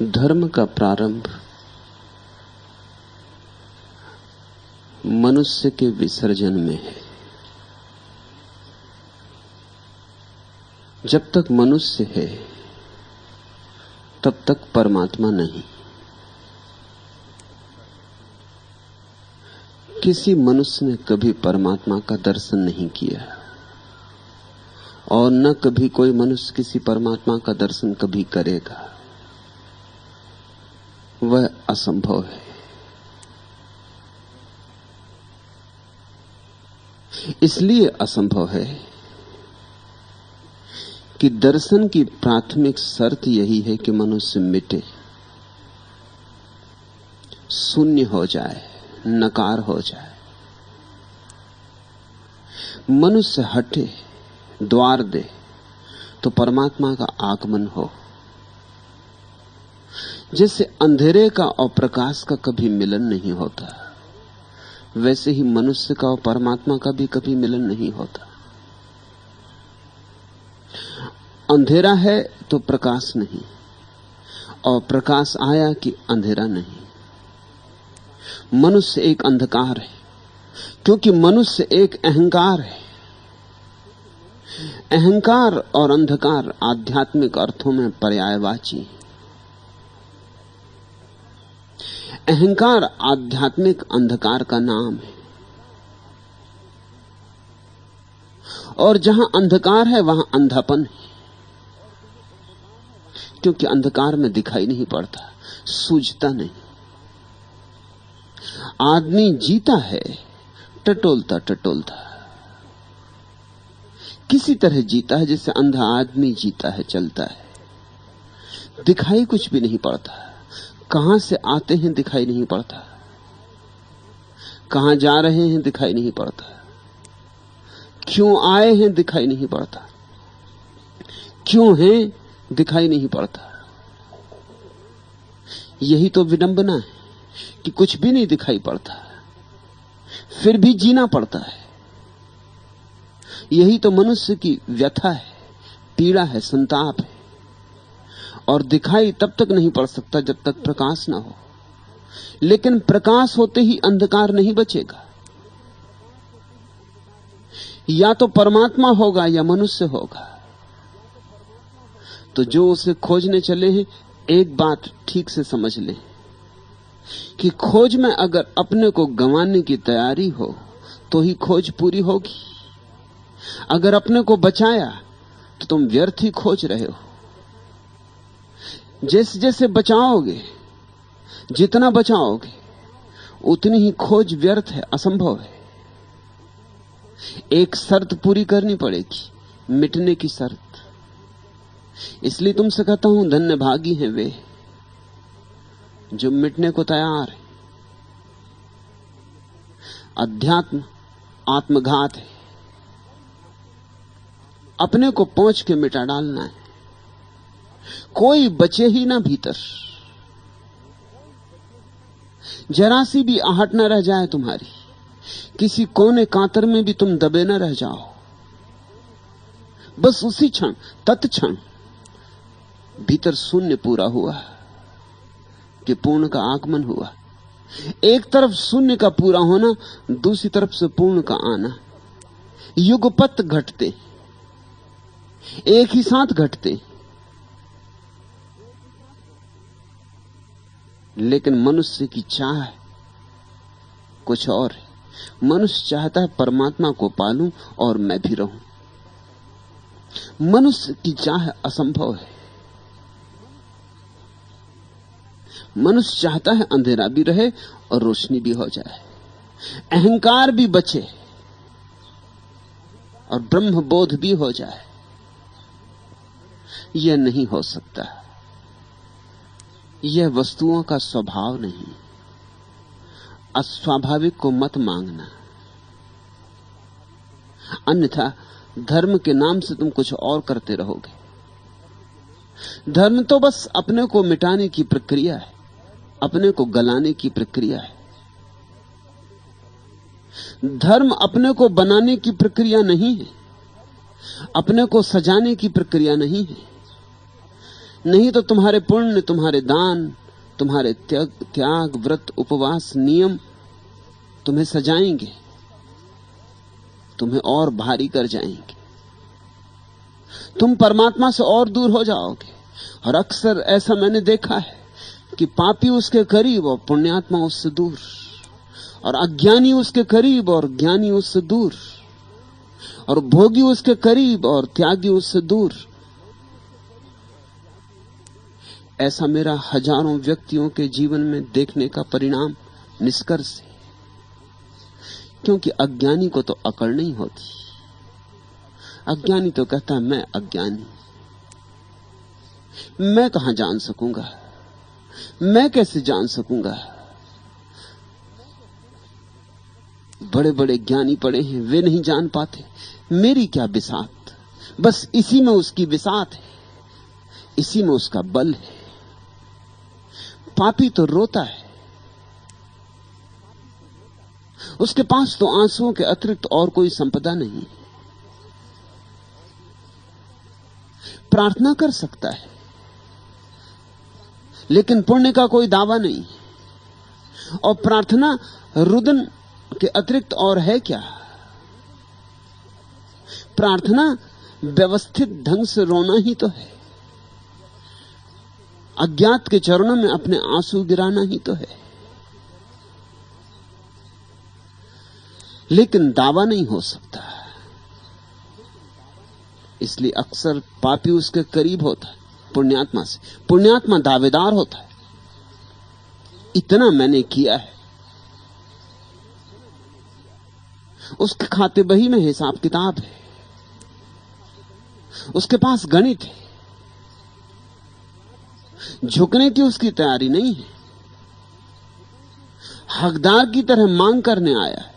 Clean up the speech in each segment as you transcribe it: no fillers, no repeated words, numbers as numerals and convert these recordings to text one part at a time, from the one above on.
धर्म का प्रारंभ मनुष्य के विसर्जन में है। जब तक मनुष्य है तब तक परमात्मा नहीं। किसी मनुष्य ने कभी परमात्मा का दर्शन नहीं किया और न कभी कोई मनुष्य किसी परमात्मा का दर्शन कभी करेगा। वह असंभव है। इसलिए असंभव है कि दर्शन की प्राथमिक शर्त यही है कि मनुष्य मिटे, शून्य हो जाए, नकार हो जाए। मनुष्य हटे, द्वार दे तो परमात्मा का आगमन हो। जैसे अंधेरे का और प्रकाश का कभी मिलन नहीं होता, वैसे ही मनुष्य का और परमात्मा का भी कभी मिलन नहीं होता। अंधेरा है तो प्रकाश नहीं, और प्रकाश आया कि अंधेरा नहीं। मनुष्य एक अंधकार है, क्योंकि मनुष्य एक अहंकार है। अहंकार और अंधकार आध्यात्मिक अर्थों में पर्यायवाची है। अहंकार आध्यात्मिक अंधकार का नाम है, और जहां अंधकार है वहां अंधापन है, क्योंकि अंधकार में दिखाई नहीं पड़ता, सूझता नहीं। आदमी जीता है टटोलता टटोलता, किसी तरह जीता है जैसे अंधा आदमी जीता है, चलता है। दिखाई कुछ भी नहीं पड़ता। कहां से आते हैं दिखाई नहीं पड़ता, कहां जा रहे हैं दिखाई नहीं पड़ता, क्यों आए हैं दिखाई नहीं पड़ता, क्यों हैं दिखाई नहीं पड़ता। यही तो विडंबना है कि कुछ भी नहीं दिखाई पड़ता, फिर भी जीना पड़ता है। यही तो मनुष्य की व्यथा है, पीड़ा है, संताप है। और दिखाई तब तक नहीं पड़ सकता जब तक प्रकाश ना हो, लेकिन प्रकाश होते ही अंधकार नहीं बचेगा। या तो परमात्मा होगा या मनुष्य होगा। तो जो उसे खोजने चले हैं, एक बात ठीक से समझ लें कि खोज में अगर अपने को गंवाने की तैयारी हो तो ही खोज पूरी होगी। अगर अपने को बचाया तो तुम व्यर्थ ही खोज रहे हो। जैसे जैसे बचाओगे, जितना बचाओगे, उतनी ही खोज व्यर्थ है, असंभव है। एक शर्त पूरी करनी पड़ेगी, मिटने की शर्त। इसलिए तुमसे कहता हूं, धन्य भागी हैं वे जो मिटने को तैयार है। अध्यात्म आत्मघात है, अपने को पहुंच के मिटा डालना है। कोई बचे ही ना भीतर, जरा सी भी आहट न रह जाए तुम्हारी, किसी कोने कांतर में भी तुम दबे न रह जाओ। बस उसी क्षण, तत्क्षण भीतर शून्य पूरा हुआ कि पूर्ण का आगमन हुआ। एक तरफ शून्य का पूरा होना, दूसरी तरफ से पूर्ण का आना। युगपत घटते, एक ही साथ घटते। लेकिन मनुष्य की चाह कुछ और है। मनुष्य चाहता है परमात्मा को पालूं और मैं भी रहूं। मनुष्य की चाह असंभव है। मनुष्य चाहता है अंधेरा भी रहे और रोशनी भी हो जाए, अहंकार भी बचे और ब्रह्म बोध भी हो जाए। यह नहीं हो सकता। यह वस्तुओं का स्वभाव नहीं। अस्वाभाविक को मत मांगना, अन्यथा धर्म के नाम से तुम कुछ और करते रहोगे। धर्म तो बस अपने को मिटाने की प्रक्रिया है, अपने को गलाने की प्रक्रिया है। धर्म अपने को बनाने की प्रक्रिया नहीं है, अपने को सजाने की प्रक्रिया नहीं है। नहीं तो तुम्हारे पुण्य, तुम्हारे दान, तुम्हारे त्याग, व्रत, उपवास, नियम तुम्हें सजाएंगे, तुम्हें और भारी कर जाएंगे। तुम परमात्मा से और दूर हो जाओगे। और अक्सर ऐसा मैंने देखा है कि पापी उसके करीब और पुण्यात्मा उससे दूर, और अज्ञानी उसके करीब और ज्ञानी उससे दूर, और भोगी उसके करीब और त्यागी उससे दूर। ऐसा मेरा हजारों व्यक्तियों के जीवन में देखने का परिणाम, निष्कर्ष है। क्योंकि अज्ञानी को तो अकड़ नहीं होती। अज्ञानी तो कहता है मैं अज्ञानी, मैं कहां जान सकूंगा, मैं कैसे जान सकूंगा। बड़े बड़े ज्ञानी पड़े हैं, वे नहीं जान पाते। मेरी क्या बिसात, बस इसी में उसकी बिसात है, इसी में उसका बल है। पापी तो रोता है, उसके पास तो आंसुओं के अतिरिक्त और कोई संपदा नहीं। प्रार्थना कर सकता है, लेकिन पुण्य का कोई दावा नहीं। और प्रार्थना रुदन के अतिरिक्त और है क्या? प्रार्थना व्यवस्थित ढंग से रोना ही तो है, अज्ञात के चरणों में अपने आंसू गिराना ही तो है। लेकिन दावा नहीं हो सकता। इसलिए अक्सर पापी उसके करीब होता है पुण्यात्मा से, पुण्यात्मा दावेदार होता है, इतना मैंने किया है। उसके खाते बही में हिसाब किताब है, उसके पास गणित है। झुकने की उसकी तैयारी नहीं है, हकदार की तरह मांग करने आया है।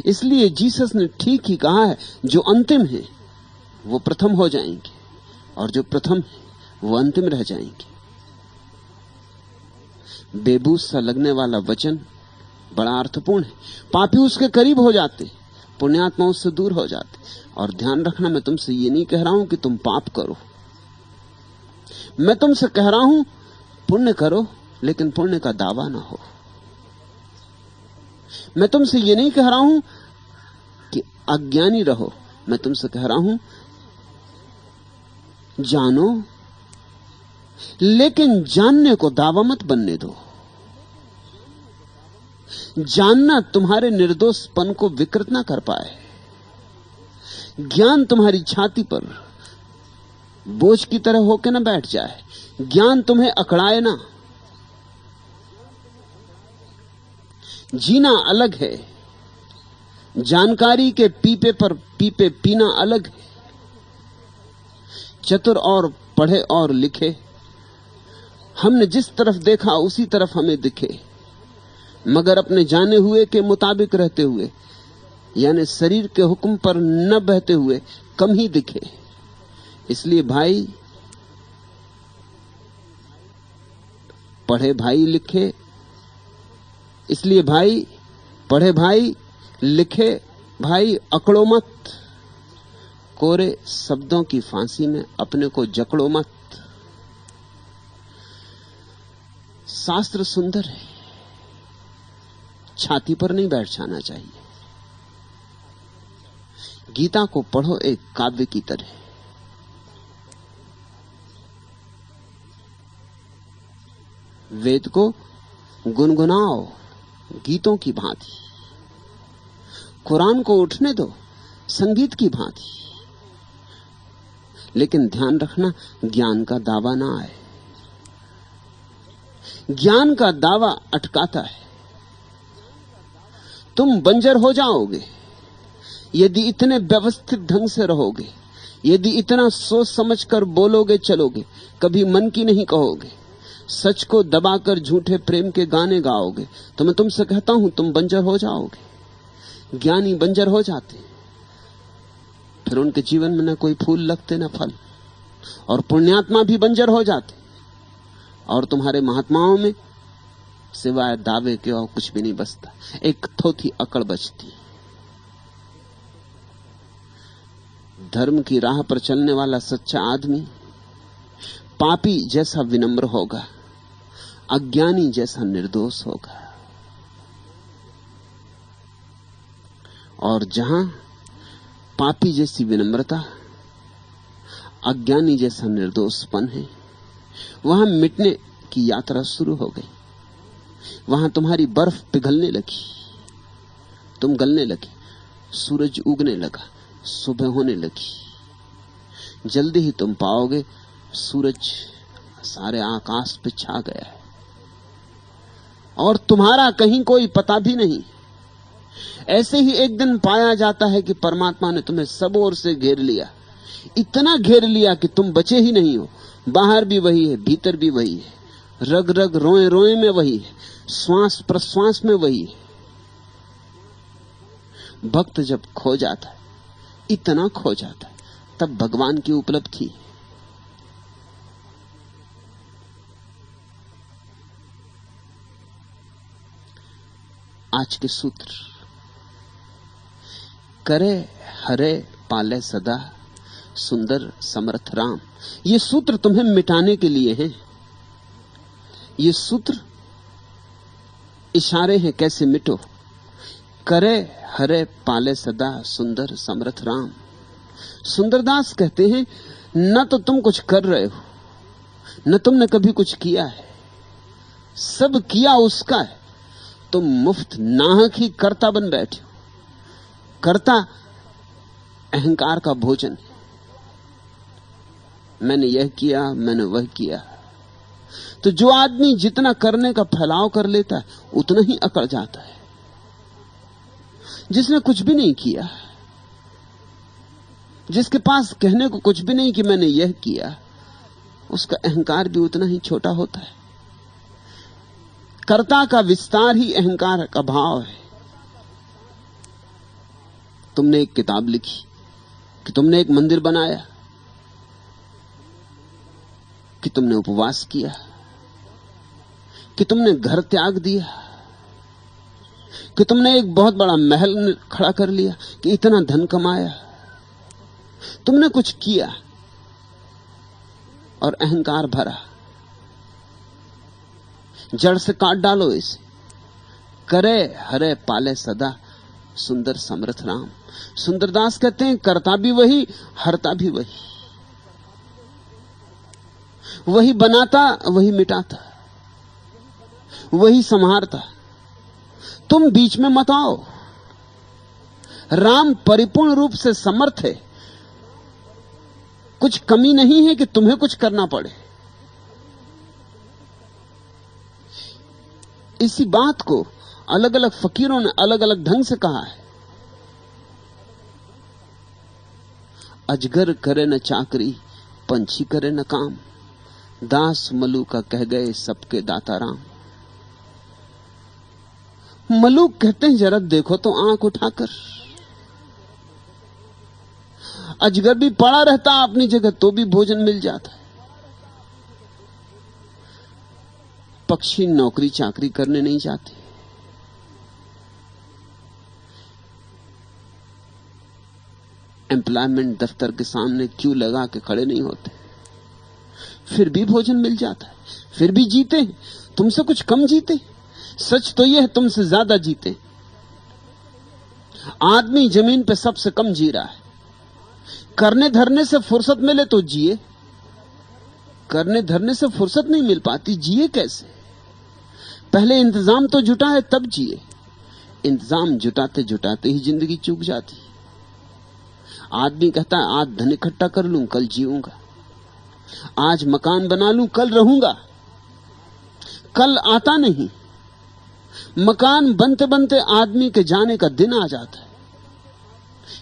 इसलिए जीसस ने ठीक ही कहा है, जो अंतिम है वो प्रथम हो जाएंगे, और जो प्रथम है वो अंतिम रह जाएंगे। बेबूस सा लगने वाला वचन बड़ा अर्थपूर्ण है। पापी उसके करीब हो जाते, पुण्यात्मा उससे दूर हो जाते। और ध्यान रखना, मैं तुमसे ये नहीं कह रहा हूं कि तुम पाप करो, मैं तुमसे कह रहा हूं पुण्य करो, लेकिन पुण्य का दावा ना हो। मैं तुमसे ये नहीं कह रहा हूं कि अज्ञानी रहो, मैं तुमसे कह रहा हूं जानो, लेकिन जानने को दावा मत बनने दो। जानना तुम्हारे निर्दोषपन को विकृत ना कर पाए, ज्ञान तुम्हारी छाती पर बोझ की तरह होकर ना बैठ जाए, ज्ञान तुम्हें अकड़ाए ना। जीना अलग है, जानकारी के पीपे पर पीपे पीना अलग है। चतुर और पढ़े और लिखे, हमने जिस तरफ देखा उसी तरफ हमें दिखे, मगर अपने जाने हुए के मुताबिक रहते हुए, यानी शरीर के हुक्म पर न बहते हुए कम ही दिखे। इसलिए भाई, पढ़े भाई लिखे, इसलिए भाई पढ़े भाई लिखे भाई, अकड़ो मत, कोरे शब्दों की फांसी में अपने को जकड़ो मत। शास्त्र सुंदर है, छाती पर नहीं बैठ जाना चाहिए। गीता को पढ़ो एक काव्य की तरह, वेद को गुनगुनाओ गीतों की भांति, कुरान को उठने दो संगीत की भांति। लेकिन ध्यान रखना, ज्ञान का दावा ना आए। ज्ञान का दावा अटकाता है। तुम बंजर हो जाओगे यदि इतने व्यवस्थित ढंग से रहोगे, यदि इतना सोच समझकर बोलोगे चलोगे, कभी मन की नहीं कहोगे, सच को दबाकर झूठे प्रेम के गाने गाओगे, तो मैं तुमसे कहता हूं तुम बंजर हो जाओगे। ज्ञानी बंजर हो जाते, फिर उनके जीवन में न कोई फूल लगते न फल। और पुण्यात्मा भी बंजर हो जाते, और तुम्हारे महात्माओं में सिवाय दावे के और कुछ भी नहीं बचता, एक थोथी अकड़ बचती। धर्म की राह पर चलने वाला सच्चा आदमी पापी जैसा विनम्र होगा, अज्ञानी जैसा निर्दोष होगा। और जहां पापी जैसी विनम्रता, अज्ञानी जैसा निर्दोषपन है, वहां मिटने की यात्रा शुरू हो गई। वहां तुम्हारी बर्फ पिघलने लगी, तुम गलने लगे, सूरज उगने लगा, सुबह होने लगी। जल्दी ही तुम पाओगे सूरज सारे आकाश पे छा गया है और तुम्हारा कहीं कोई पता भी नहीं। ऐसे ही एक दिन पाया जाता है कि परमात्मा ने तुम्हें सब ओर से घेर लिया, इतना घेर लिया कि तुम बचे ही नहीं हो। बाहर भी वही है, भीतर भी वही है, रग रग रोए रोए में वही है, श्वास प्रश्वास में वही है। भक्त जब खो जाता है, इतना खो जाता है, तब भगवान की उपलब्धि। आज के सूत्र, करे हरे पाले सदा सुंदर समर्थ राम। ये सूत्र तुम्हें मिटाने के लिए हैं। ये सूत्र इशारे हैं कैसे मिटो। करे हरे पाले सदा सुंदर समर्थ राम। सुंदरदास कहते हैं, न तो तुम कुछ कर रहे हो, न तुमने कभी कुछ किया है, सब किया उसका है। तुम मुफ्त नाहक ही कर्ता बन बैठे हो। कर्ता अहंकार का भोजन है। मैंने यह किया, मैंने वह किया। तो जो आदमी जितना करने का फैलाव कर लेता है, उतना ही अकड़ जाता है। जिसने कुछ भी नहीं किया, जिसके पास कहने को कुछ भी नहीं कि मैंने यह किया, उसका अहंकार भी उतना ही छोटा होता है। कर्ता का विस्तार ही अहंकार का भाव है। तुमने एक किताब लिखी, कि तुमने एक मंदिर बनाया, कि तुमने उपवास किया, कि तुमने घर त्याग दिया, कि तुमने एक बहुत बड़ा महल खड़ा कर लिया, कि इतना धन कमाया। तुमने कुछ किया और अहंकार भरा। जड़ से काट डालो इसे। करे हरे पाले सदा सुंदर समर्थ राम। सुंदरदास कहते हैं, करता भी वही, हरता भी वही। वही बनाता, वही मिटाता, वही संहारता। तुम बीच में मत आओ। राम परिपूर्ण रूप से समर्थ है। कुछ कमी नहीं है कि तुम्हें कुछ करना पड़े। इसी बात को अलग अलग फकीरों ने अलग अलग ढंग से कहा है। अजगर करे न चाकरी, पंछी करे न काम, दास मलूका कह गए सबके दाता राम। मलूक कहते हैं, जरा देखो तो आंख उठाकर। अजगर भी पड़ा रहता अपनी जगह तो भी भोजन मिल जाता है। पक्षी नौकरी चाकरी करने नहीं जाते। एम्प्लॉयमेंट दफ्तर के सामने क्यू लगा के खड़े नहीं होते, फिर भी भोजन मिल जाता है, फिर भी जीते। तुमसे कुछ कम जीते? सच तो यह है तुमसे ज्यादा जीते। आदमी जमीन पे सबसे कम जी रहा है। करने धरने से फुर्सत मिले तो जिए, करने धरने से फुर्सत नहीं मिल पाती, जिए कैसे? पहले इंतजाम तो जुटा है तब जिए। इंतजाम जुटाते जुटाते ही जिंदगी चूक जाती। आदमी कहता है, आज धन इकट्ठा कर लूं, कल जीऊंगा। आज मकान बना लूं, कल रहूंगा। कल आता नहीं। मकान बनते बनते आदमी के जाने का दिन आ जाता है।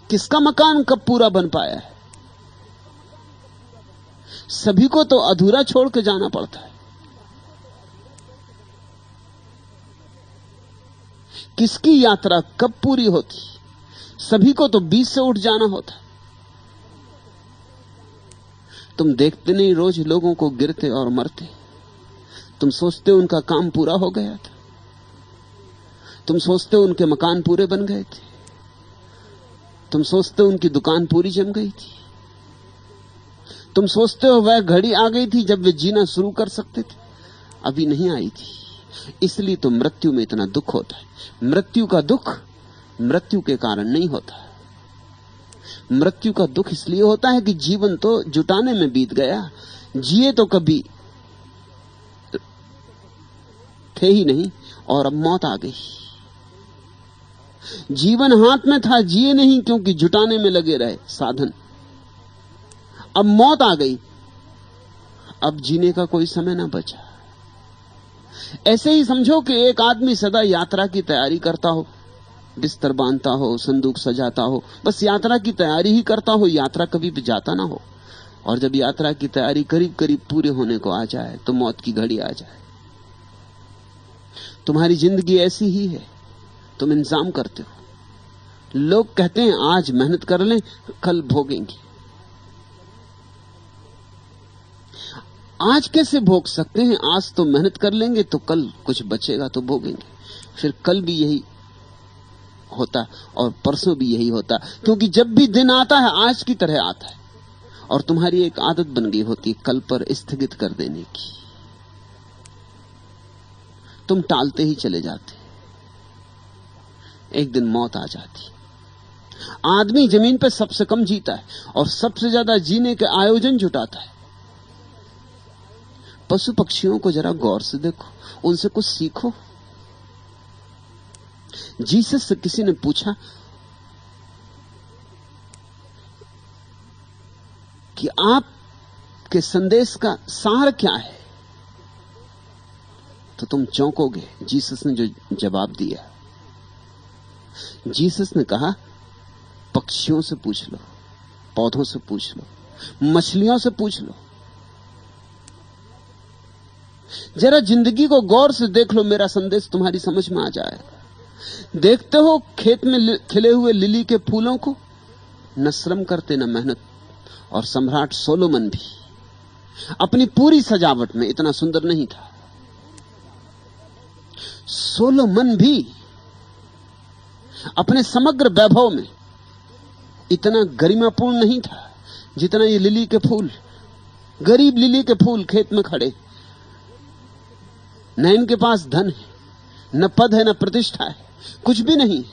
किसका मकान कब पूरा बन पाया है? सभी को तो अधूरा छोड़ के जाना पड़ता है। किसकी यात्रा कब पूरी होती? सभी को तो 20 से उठ जाना होता है। तुम देखते नहीं रोज लोगों को गिरते और मरते। तुम सोचते उनका काम पूरा हो गया था। तुम सोचते उनके मकान पूरे बन गए थे। तुम सोचते उनकी दुकान पूरी जम गई थी। तुम सोचते हो वह घड़ी आ गई थी जब वे जीना शुरू कर सकते थे, अभी नहीं आई थी। इसलिए तो मृत्यु में इतना दुख होता है। मृत्यु का दुख मृत्यु के कारण नहीं होता। मृत्यु का दुख इसलिए होता है कि जीवन तो जुटाने में बीत गया, जिए तो कभी थे ही नहीं और अब मौत आ गई। जीवन हाथ में था, जिए नहीं क्योंकि जुटाने में लगे रहे साधन। अब मौत आ गई, अब जीने का कोई समय ना बचा। ऐसे ही समझो कि एक आदमी सदा यात्रा की तैयारी करता हो, बिस्तर बांधता हो, संदूक सजाता हो, बस यात्रा की तैयारी ही करता हो, यात्रा कभी भी जाता ना हो। और जब यात्रा की तैयारी करीब करीब पूरे होने को आ जाए तो मौत की घड़ी आ जाए। तुम्हारी जिंदगी ऐसी ही है, तुम इंतजाम करते हो। लोग कहते हैं आज मेहनत कर लें, कल भोगेंगे। आज कैसे भोग सकते हैं? आज तो मेहनत कर लेंगे तो कल कुछ बचेगा तो भोगेंगे। फिर कल भी यही होता और परसों भी यही होता, क्योंकि जब भी दिन आता है आज की तरह आता है। और तुम्हारी एक आदत बन गई होती है कल पर स्थगित कर देने की। तुम टालते ही चले जाते, एक दिन मौत आ जाती। आदमी जमीन पर सबसे कम जीता है और सबसे ज्यादा जीने के आयोजन जुटाता है। पशु पक्षियों को जरा गौर से देखो, उनसे कुछ सीखो। जीसस से किसी ने पूछा कि आपके संदेश का सार क्या है, तो तुम चौंकोगे जीसस ने जो जवाब दिया। जीसस ने कहा, पक्षियों से पूछ लो, पौधों से पूछ लो, मछलियों से पूछ लो। जरा जिंदगी को गौर से देख लो, मेरा संदेश तुम्हारी समझ में आ जाएगा। देखते हो खेत में खिले हुए लिली के फूलों को, न श्रम करते न मेहनत। और सम्राट सोलोमन भी अपनी पूरी सजावट में इतना सुंदर नहीं था। सोलोमन भी अपने समग्र वैभव में इतना गरिमापूर्ण नहीं था जितना ये लिली के फूल। गरीब लिली के फूल खेत में खड़े, न इनके पास धन है, न पद है, न प्रतिष्ठा है, कुछ भी नहीं,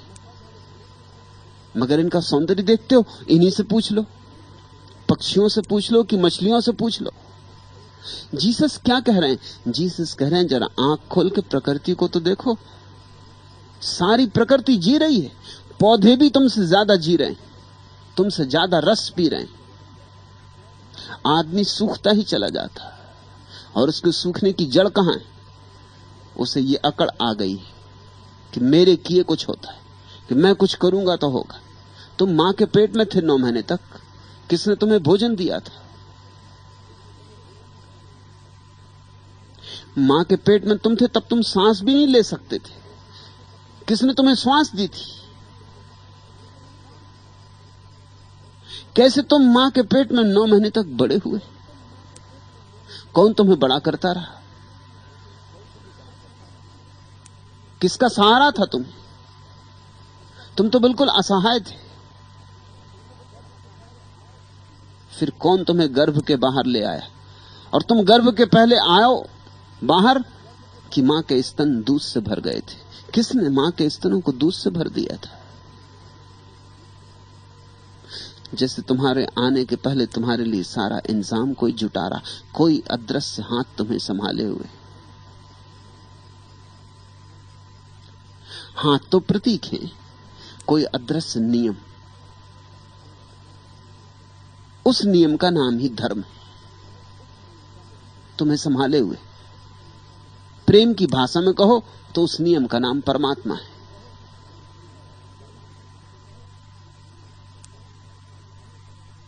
मगर इनका सौंदर्य देखते हो। इन्हीं से पूछ लो, पक्षियों से पूछ लो कि मछलियों से पूछ लो। जीसस क्या कह रहे हैं? जीसस कह रहे हैं जरा आंख खोल के प्रकृति को तो देखो। सारी प्रकृति जी रही है, पौधे भी तुमसे ज्यादा जी रहे हैं, तुमसे ज्यादा रस पी रहे हैं। आदमी सूखता ही चला जाता और उसके सूखने की जड़ कहां है? उसे ये अकड़ आ गई कि मेरे किए कुछ होता है, कि मैं कुछ करूंगा तो होगा। तुम मां के पेट में थे 9 महीने तक, किसने तुम्हें भोजन दिया था? मां के पेट में तुम थे तब तुम सांस भी नहीं ले सकते थे, किसने तुम्हें श्वास दी थी? कैसे तुम मां के पेट में 9 महीने तक बड़े हुए? कौन तुम्हें बड़ा करता रहा? किसका सहारा था तुम? तुम तो बिल्कुल असहाय थे। फिर कौन तुम्हें गर्भ के बाहर ले आया? और तुम गर्भ के पहले आओ बाहर कि मां के स्तन दूध से भर गए थे। किसने मां के स्तनों को दूध से भर दिया था? जैसे तुम्हारे आने के पहले तुम्हारे लिए सारा इंतजाम कोई जुटा रहा, कोई अदृश्य हाथ तुम्हें संभाले हुए। हाथ तो प्रतीक है, कोई अदृश्य नियम। उस नियम का नाम ही धर्म है, तुम्हें संभाले हुए। प्रेम की भाषा में कहो तो उस नियम का नाम परमात्मा है।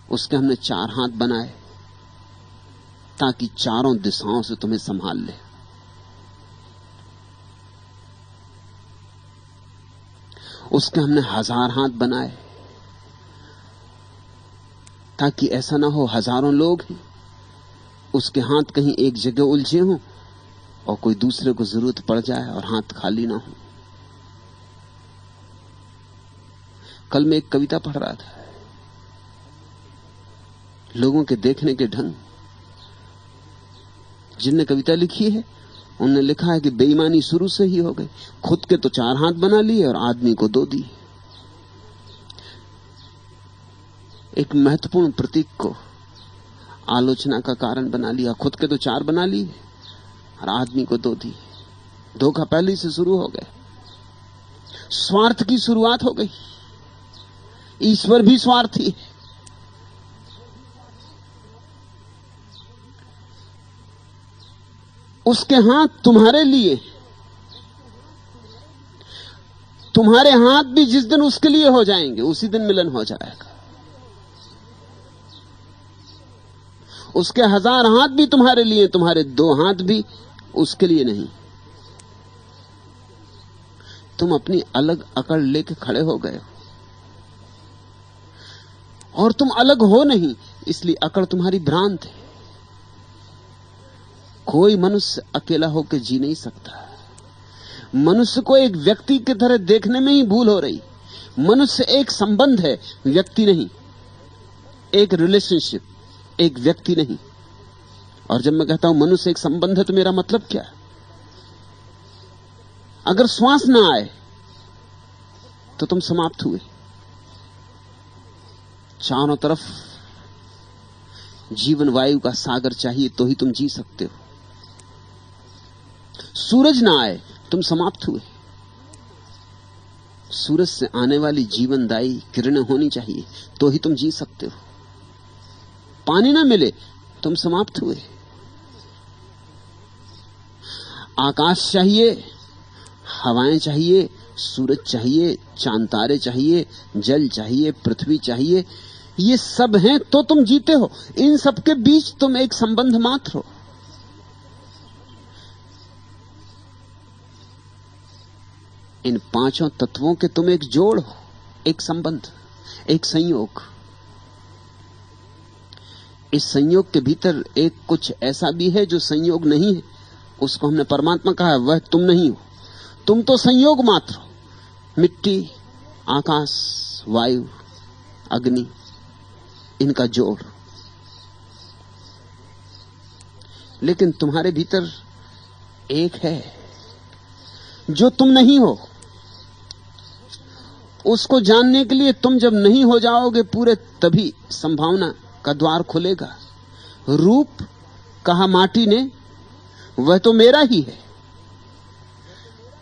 उसके हमने 4 हाथ बनाए ताकि चारों दिशाओं से तुम्हें संभाल ले। उसके हमने 1000 हाथ बनाए ताकि ऐसा ना हो हजारों लोग हैं, उसके हाथ कहीं एक जगह उलझे हों और कोई दूसरे को जरूरत पड़ जाए और हाथ खाली ना हो। कल मैं एक कविता पढ़ रहा था, लोगों के देखने के ढंग। जिनने कविता लिखी है उन्होंने लिखा है कि बेईमानी शुरू से ही हो गई। खुद के तो 4 हाथ बना लिए और आदमी को 2 दिए। एक महत्वपूर्ण प्रतीक को आलोचना का कारण बना लिया। खुद के तो 4 बना लिए और आदमी को 2 दिए। धोखा पहले से शुरू हो गया। स्वार्थ की शुरुआत हो गई। ईश्वर भी स्वार्थी है। उसके हाथ तुम्हारे लिए, तुम्हारे हाथ भी जिस दिन उसके लिए हो जाएंगे उसी दिन मिलन हो जाएगा। उसके 1000 हाथ भी तुम्हारे लिए, तुम्हारे 2 हाथ भी उसके लिए नहीं। तुम अपनी अलग अकड़ लेके खड़े हो गए हो और तुम अलग हो नहीं, इसलिए अकड़ तुम्हारी भ्रांत है। कोई मनुष्य अकेला होकर जी नहीं सकता। मनुष्य को एक व्यक्ति की तरह देखने में ही भूल हो रही। मनुष्य एक संबंध है, व्यक्ति नहीं। एक रिलेशनशिप, एक व्यक्ति नहीं। और जब मैं कहता हूं मनुष्य एक संबंध है तो मेरा मतलब क्या है? अगर श्वास ना आए तो तुम समाप्त हुए। चारों तरफ जीवन वायु का सागर चाहिए तो ही तुम जी सकते हो। सूरज ना आए तुम समाप्त हुए। सूरज से आने वाली जीवनदायी किरणें होनी चाहिए तो ही तुम जी सकते हो। पानी ना मिले तुम समाप्त हुए। आकाश चाहिए, हवाएं चाहिए, सूरज चाहिए, चांद तारे चाहिए, जल चाहिए, पृथ्वी चाहिए। ये सब हैं तो तुम जीते हो। इन सब के बीच तुम एक संबंध मात्र हो। इन 5 तत्वों के तुम एक जोड़ हो, एक संबंध, एक संयोग। इस संयोग के भीतर एक कुछ ऐसा भी है जो संयोग नहीं है। उसको हमने परमात्मा कहा है। वह तुम नहीं हो। तुम तो संयोग मात्र हो। मिट्टी, आकाश, वायु, अग्नि, इनका जोड़। लेकिन तुम्हारे भीतर एक है जो तुम नहीं हो। उसको जानने के लिए तुम जब नहीं हो जाओगे पूरे, तभी संभावना का द्वार खुलेगा। रूप कहा माटी ने, वह तो मेरा ही है।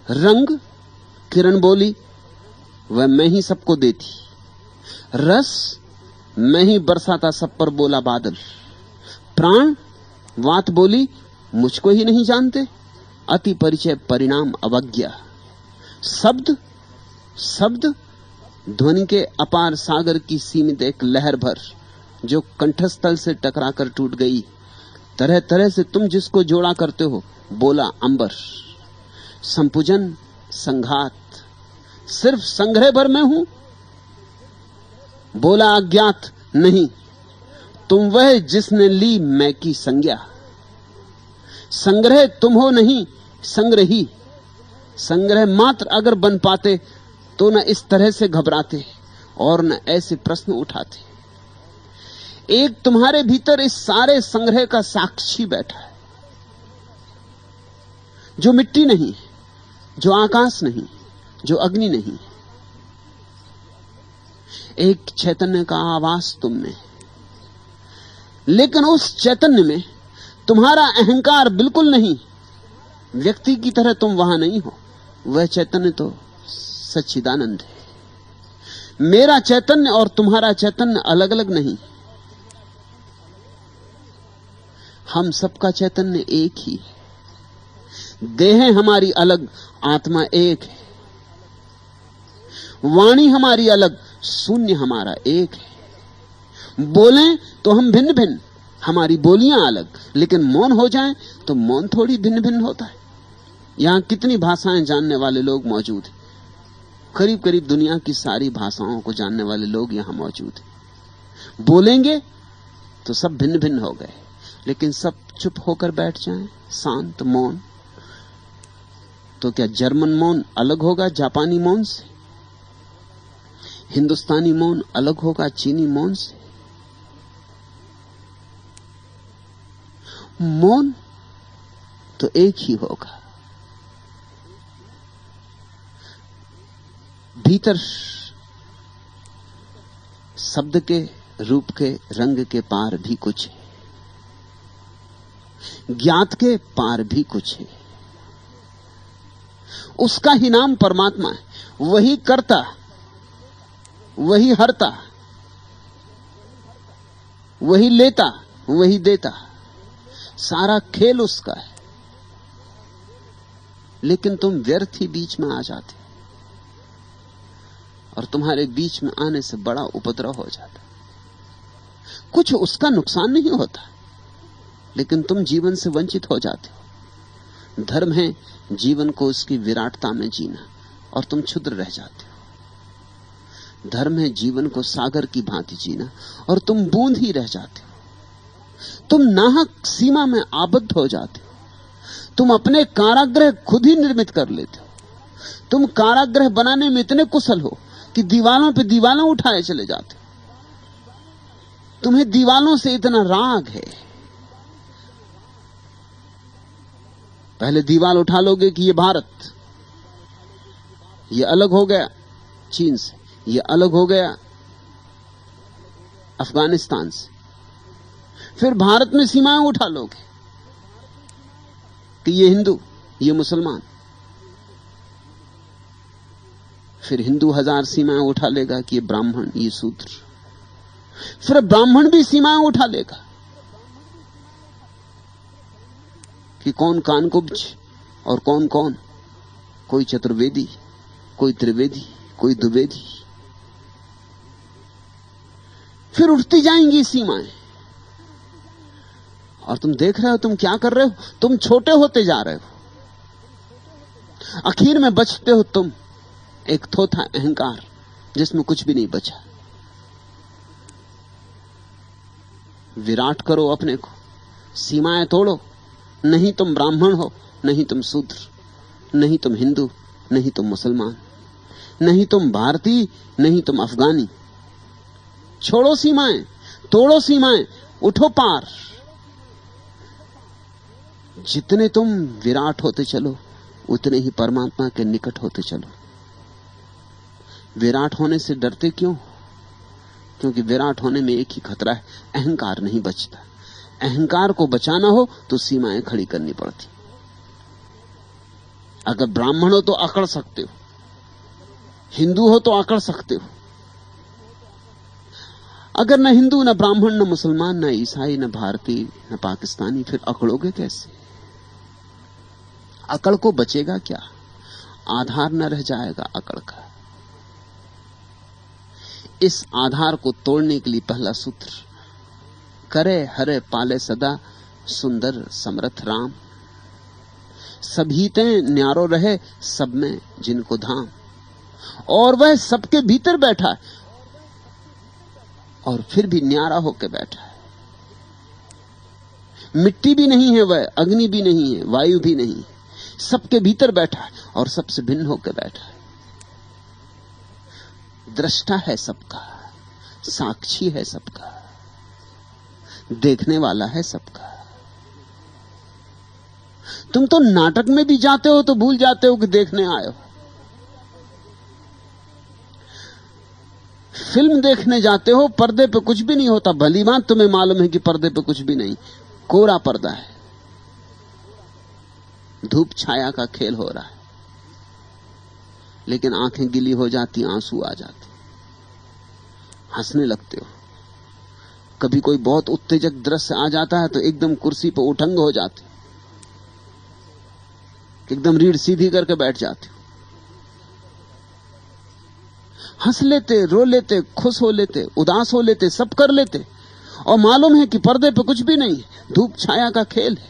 रंग, किरण बोली, वह मैं ही सबको देती। रस, मैं ही बरसाता सब पर बोला बादल। प्राण, वात बोली, मुझको ही नहीं जानते। अति परिचय परिणाम अवज्ञा। शब्द, शब्द ध्वनि के अपार सागर की सीमित एक लहर भर जो कंठस्थल से टकराकर टूट गई। तरह तरह से तुम जिसको जोड़ा करते हो, बोला अंबर। संपूजन, संघात, सिर्फ संग्रह भर में हूं। बोला अज्ञात नहीं, तुम वह जिसने ली मैं की संज्ञा। संग्रह तुम हो नहीं, संग्रही। संग्रह मात्र अगर बन पाते तो न इस तरह से घबराते और न ऐसे प्रश्न उठाते। एक तुम्हारे भीतर इस सारे संग्रह का साक्षी बैठा है, जो मिट्टी नहीं, जो आकाश नहीं, जो अग्नि नहीं। एक चैतन्य का आवास तुम में। लेकिन उस चैतन्य में तुम्हारा अहंकार बिल्कुल नहीं। व्यक्ति की तरह तुम वहां नहीं हो। वह चैतन्य तो सच्चिदानंद है। मेरा चैतन्य और तुम्हारा चैतन्य अलग अलग नहीं। हम सबका चैतन्य एक ही है। देहें हमारी अलग, आत्मा एक है। वाणी हमारी अलग, शून्य हमारा एक है। बोलें तो हम भिन्न भिन्न, हमारी बोलियां अलग, लेकिन मौन हो जाएं तो मौन थोड़ी भिन्न भिन्न होता है। यहां कितनी भाषाएं जानने वाले लोग मौजूद हैं। करीब करीब दुनिया की सारी भाषाओं को जानने वाले लोग यहां मौजूद हैं। बोलेंगे तो सब भिन्न भिन्न हो गए, लेकिन सब चुप होकर बैठ जाएं, शांत मौन, तो क्या जर्मन मौन अलग होगा जापानी मौन से? हिंदुस्तानी मौन अलग होगा चीनी मौन से? मौन तो एक ही होगा। भीतर शब्द के, रूप के, रंग के पार भी कुछ है, ज्ञात के पार भी कुछ है। उसका ही नाम परमात्मा है। वही करता, वही हरता, वही लेता, वही देता। सारा खेल उसका है। लेकिन तुम व्यर्थ ही बीच में आ जाते, और तुम्हारे बीच में आने से बड़ा उपद्रव हो जाता। कुछ उसका नुकसान नहीं होता, लेकिन तुम जीवन से वंचित हो जाते हो। धर्म है जीवन को उसकी विराटता में जीना, और तुम क्षुद्र रह जाते हो। धर्म है जीवन को सागर की भांति जीना, और तुम बूंद ही रह जाते हो। तुम नाहक सीमा में आबद्ध हो जाते हो। तुम अपने कारागृह खुद ही निर्मित कर लेते हो। तुम कारागृह बनाने में इतने कुशल हो कि दीवालों पे दीवालें उठाए चले जाते हो। तुम्हें दीवालों से इतना राग है। पहले दीवाल उठा लोगे कि ये भारत, ये अलग हो गया चीन से, ये अलग हो गया अफगानिस्तान से। फिर भारत में सीमाएं उठा लोगे कि ये हिंदू, ये मुसलमान। फिर हिंदू 1000 सीमाएं उठा लेगा कि ये ब्राह्मण, ये शूद्र। फिर ब्राह्मण भी सीमाएं उठा लेगा कि कौन कानकुब्ज और कौन कौन, कोई चतुर्वेदी, कोई त्रिवेदी, कोई द्विवेदी। फिर उठती जाएंगी सीमाएं, और तुम देख रहे हो तुम क्या कर रहे हो। तुम छोटे होते जा रहे हो। आखिर में बचते हो तुम एक थोथा अहंकार, जिसमें कुछ भी नहीं बचा। विराट करो अपने को, सीमाएं तोड़ो। नहीं तुम ब्राह्मण हो, नहीं तुम शूद्र, नहीं तुम हिंदू, नहीं तुम मुसलमान, नहीं तुम भारतीय, नहीं तुम अफगानी। छोड़ो सीमाएं, तोड़ो सीमाएं, उठो पार। जितने तुम विराट होते चलो, उतने ही परमात्मा के निकट होते चलो। विराट होने से डरते क्यों? क्योंकि विराट होने में एक ही खतरा है, अहंकार नहीं बचता। अहंकार को बचाना हो तो सीमाएं खड़ी करनी पड़ती। अगर ब्राह्मण हो तो अकड़ सकते हो, हिंदू हो तो अकड़ सकते हो। अगर न हिंदू, न ब्राह्मण, न मुसलमान, न ईसाई, न भारतीय, न पाकिस्तानी, फिर अकड़ोगे कैसे? अकड़ को बचेगा क्या? आधार न रह जाएगा अकड़ का। इस आधार को तोड़ने के लिए पहला सूत्र, करे हरे पाले सदा सुंदर समर्थ राम। सभीते न्यारो रहे सब में जिनको धाम। और वह सबके भीतर बैठा है, और फिर भी न्यारा होकर बैठा है। मिट्टी भी नहीं है वह, अग्नि भी नहीं है, वायु भी नहीं है। सबके भीतर बैठा है और सबसे भिन्न होकर बैठा है। दृष्टा है सबका, साक्षी है सबका, देखने वाला है सबका। तुम तो नाटक में भी जाते हो तो भूल जाते हो कि देखने आए हो। फिल्म देखने जाते हो, पर्दे पे कुछ भी नहीं होता। भली बात तुम्हें मालूम है कि पर्दे पे कुछ भी नहीं, कोरा पर्दा है। धूप छाया का खेल हो रहा है, लेकिन आंखें गिली हो जाती, आंसू आ जाते, हंसने लगते हो। कभी कोई बहुत उत्तेजक दृश्य आ जाता है तो एकदम कुर्सी पर उठंग हो जाते, एकदम रीढ़ सीधी करके बैठ जाते हो। हंस लेते, रो लेते, खुश हो लेते, उदास हो लेते, सब कर लेते, और मालूम है कि पर्दे पे कुछ भी नहीं, धूप छाया का खेल है।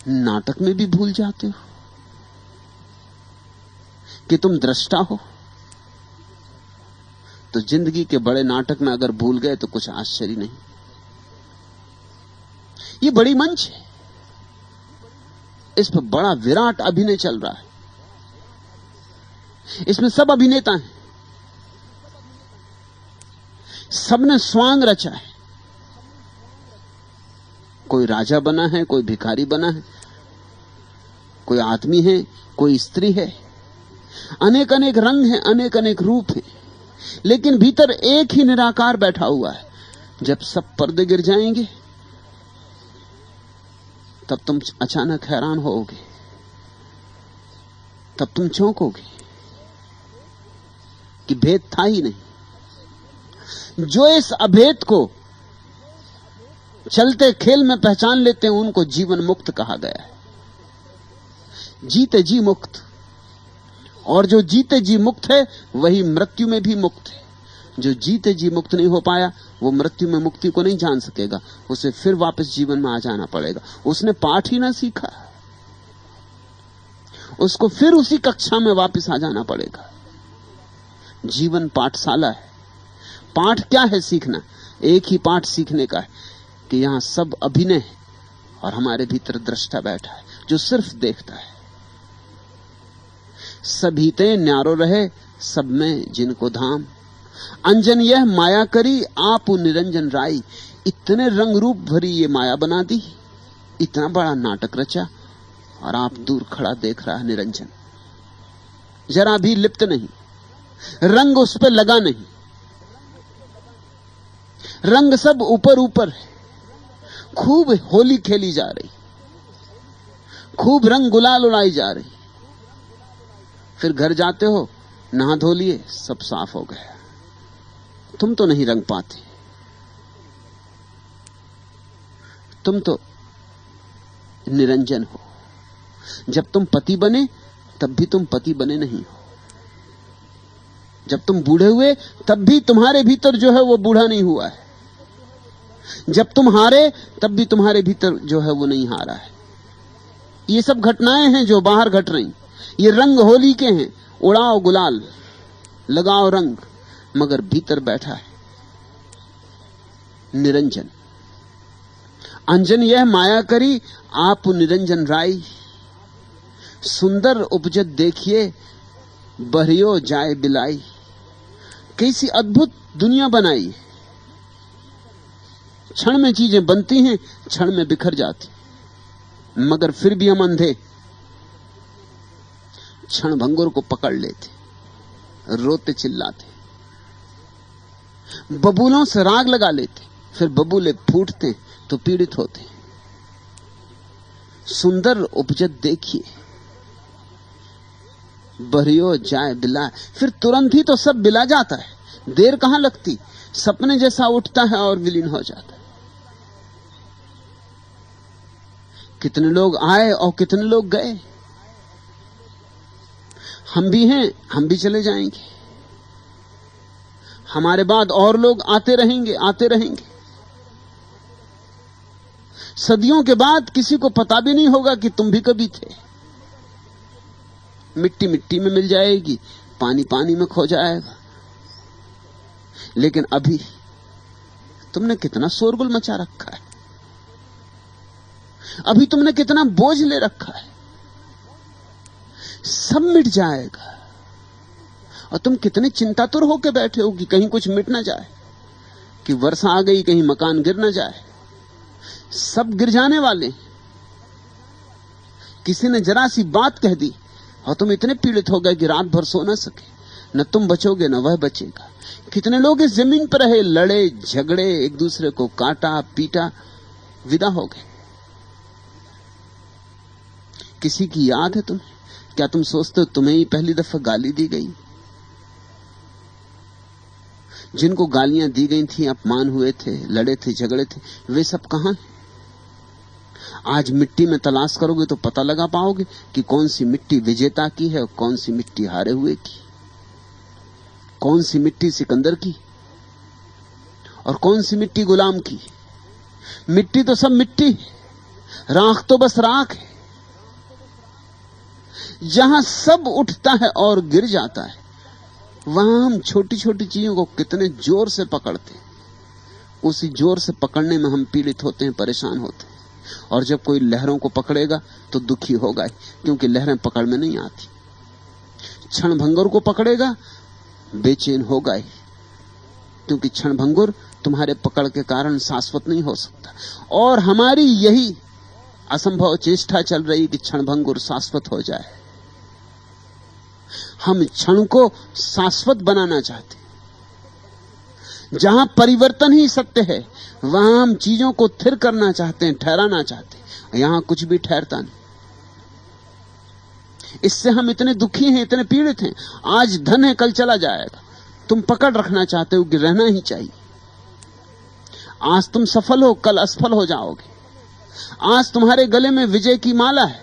नाटक में भी भूल जाते हो कि तुम दृष्टा हो। तो जिंदगी के बड़े नाटक में अगर भूल गए तो कुछ आश्चर्य नहीं। ये बड़ी मंच है, इस पर बड़ा विराट अभिनय चल रहा है। इसमें सब अभिनेता हैं, सबने स्वांग रचा है, कोई राजा बना है, कोई भिखारी बना है, कोई आदमी है, कोई स्त्री है। अनेक अनेक रंग हैं, अनेक अनेक रूप हैं, लेकिन भीतर एक ही निराकार बैठा हुआ है। जब सब पर्दे गिर जाएंगे तब तुम अचानक हैरान होगे, तब तुम चौंकोगे कि भेद था ही नहीं। जो इस अभेद को चलते खेल में पहचान लेते हैं उनको जीवन मुक्त कहा गया है, जीते जी मुक्त। और जो जीते जी मुक्त है वही मृत्यु में भी मुक्त है। जो जीते जी मुक्त नहीं हो पाया वो मृत्यु में मुक्ति को नहीं जान सकेगा, उसे फिर वापस जीवन में आ जाना पड़ेगा। उसने पाठ ही ना सीखा, उसको फिर उसी कक्षा में वापस आ जाना पड़ेगा। जीवन पाठशाला है। पाठ क्या है? सीखना। एक ही पाठ सीखने का है कि यहां सब अभिनय है और हमारे भीतर दृष्टा बैठा है जो सिर्फ देखता है। सभीते न्यारो रहे सब में जिनको धाम, अंजन यह माया करी आप निरंजन राई। इतने रंग रूप भरी ये माया बना दी, इतना बड़ा नाटक रचा, और आप दूर खड़ा देख रहा है निरंजन, जरा भी लिप्त नहीं, रंग उस पर लगा नहीं, रंग सब ऊपर ऊपर है। खूब होली खेली जा रही, खूब रंग गुलाल उड़ाई जा रही। फिर घर जाते हो, नहा धो लिए, सब साफ हो गया, तुम तो नहीं रंग पाते। तुम तो निरंजन हो। जब तुम पति बने तब भी तुम पति बने नहीं हो। जब तुम बूढ़े हुए तब भी तुम्हारे भीतर जो है वो बूढ़ा नहीं हुआ है। जब तुम हारे तब भी तुम्हारे भीतर जो है वो नहीं हारा है। ये सब घटनाएं हैं जो बाहर घट रही। ये रंग होली के हैं, उड़ाओ गुलाल, लगाओ रंग, मगर भीतर बैठा है निरंजन। अंजन यह माया करी आप निरंजन राई, सुंदर उपजत देखिए बहरियो जाए बिलाई। कैसी अद्भुत दुनिया बनाई। क्षण में चीजें बनती हैं, क्षण में बिखर जाती, मगर फिर भी हम अंधे क्षण भंगुर को पकड़ लेते, रोते चिल्लाते, बबूलों से राग लगा लेते, फिर बबूले फूटते तो पीड़ित होते। सुंदर उपजत देखिए बहरियो जाए बिला, फिर तुरंत ही तो सब बिला जाता है, देर कहां लगती, सपने जैसा उठता है और विलीन हो जाता है। कितने लोग आए और कितने लोग गए। हम भी हैं, हम भी चले जाएंगे, हमारे बाद और लोग आते रहेंगे, आते रहेंगे। सदियों के बाद किसी को पता भी नहीं होगा कि तुम भी कभी थे। मिट्टी मिट्टी में मिल जाएगी, पानी पानी में खो जाएगा, लेकिन अभी तुमने कितना शोरगुल मचा रखा है, अभी तुमने कितना बोझ ले रखा है, सब मिट जाएगा। और तुम कितने चिंतातुर होकर बैठे हो कि कहीं कुछ मिट ना जाए, कि वर्षा आ गई कहीं मकान गिर ना जाए। सब गिर जाने वाले। किसी ने जरा सी बात कह दी और तुम इतने पीड़ित हो गए कि रात भर सो ना सके, न तुम बचोगे न वह बचेगा। कितने लोग इस जमीन पर रहे, लड़े झगड़े, एक दूसरे को काटा पीटा, विदा हो गए। किसी की याद है तुम्हें? क्या तुम सोचते हो तुम्हें ही पहली दफा गाली दी गई? जिनको गालियां दी गई थी, अपमान हुए थे, लड़े थे, झगड़े थे, वे सब कहां हैं? आज मिट्टी में तलाश करोगे तो पता लगा पाओगे कि कौन सी मिट्टी विजेता की है और कौन सी मिट्टी हारे हुए की, कौन सी मिट्टी सिकंदर की और कौन सी मिट्टी गुलाम की। मिट्टी तो सब मिट्टी है, राख तो बस राख है। जहां सब उठता है और गिर जाता है, वहां हम छोटी छोटी चीजों को कितने जोर से पकड़ते हैं। उसी जोर से पकड़ने में हम पीड़ित होते हैं, परेशान होते हैं। और जब कोई लहरों को पकड़ेगा तो दुखी होगा, क्योंकि लहरें पकड़ में नहीं आती। क्षण भंगुर को पकड़ेगा, बेचैन होगा ही, क्योंकि क्षण भंगुर तुम्हारे पकड़ के कारण शाश्वत नहीं हो सकता। और हमारी यही असंभव चेष्टा चल रही कि क्षणभंगुर शाश्वत हो जाए। हम क्षण को शाश्वत बनाना चाहते। जहां परिवर्तन ही सत्य है वहां हम चीजों को स्थिर करना चाहते हैं, ठहराना चाहते हैं। यहां कुछ भी ठहरता नहीं। इससे हम इतने दुखी हैं, इतने पीड़ित हैं। आज धन है, कल चला जाएगा। तुम पकड़ रखना चाहते हो कि रहना ही चाहिए। आज तुम सफल हो, कल असफल हो जाओगे। आज तुम्हारे गले में विजय की माला है,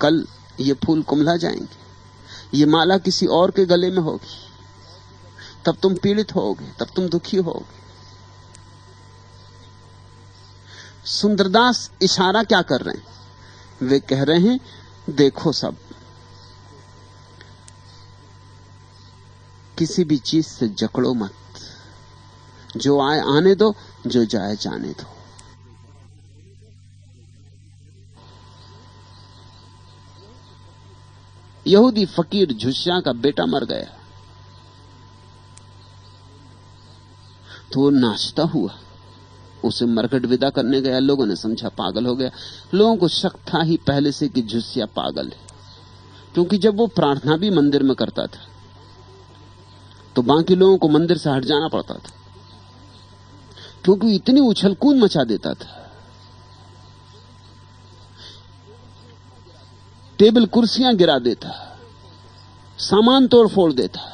कल ये फूल कुम्हला जाएंगे। ये माला किसी और के गले में होगी, तब तुम पीड़ित होगे, तब तुम दुखी होगे। सुंदरदास इशारा क्या कर रहे हैं? वे कह रहे हैं, देखो सब, किसी भी चीज से जकड़ो मत। जो आए आने दो, जो जाए जाने दो। यहूदी फकीर झुस्या का बेटा मर गया तो वो नाचता हुआ उसे मरकट विदा करने गया। लोगों ने समझा पागल हो गया। लोगों को शक था ही पहले से कि झुस्या पागल है, क्योंकि जब वो प्रार्थना भी मंदिर में करता था तो बाकी लोगों को मंदिर से हट जाना पड़ता था, क्योंकि इतनी उछल कूद मचा देता था। टेबल कुर्सियां गिरा देता, सामान तोड़ फोड़ देता।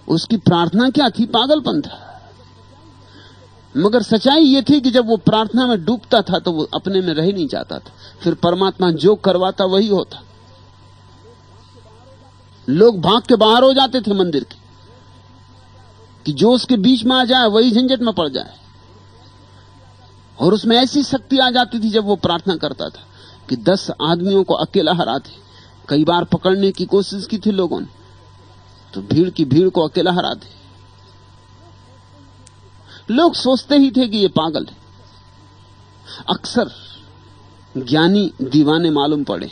उसकी प्रार्थना क्या थी? पागलपन था। मगर सच्चाई यह थी कि जब वो प्रार्थना में डूबता था तो वो अपने में रह ही नहीं जाता था। फिर परमात्मा जो करवाता वही होता। लोग भाग के बाहर हो जाते थे मंदिर के, कि जो उसके बीच में आ जाए वही झंझट में पड़ जाए। और उसमें ऐसी शक्ति आ जाती थी जब वो प्रार्थना करता था कि 10 आदमियों को अकेला हराते। कई बार पकड़ने की कोशिश की थी लोगों ने, तो भीड़ की भीड़ को अकेला हराते। लोग सोचते ही थे कि ये पागल है। अक्सर ज्ञानी दीवाने मालूम पड़े।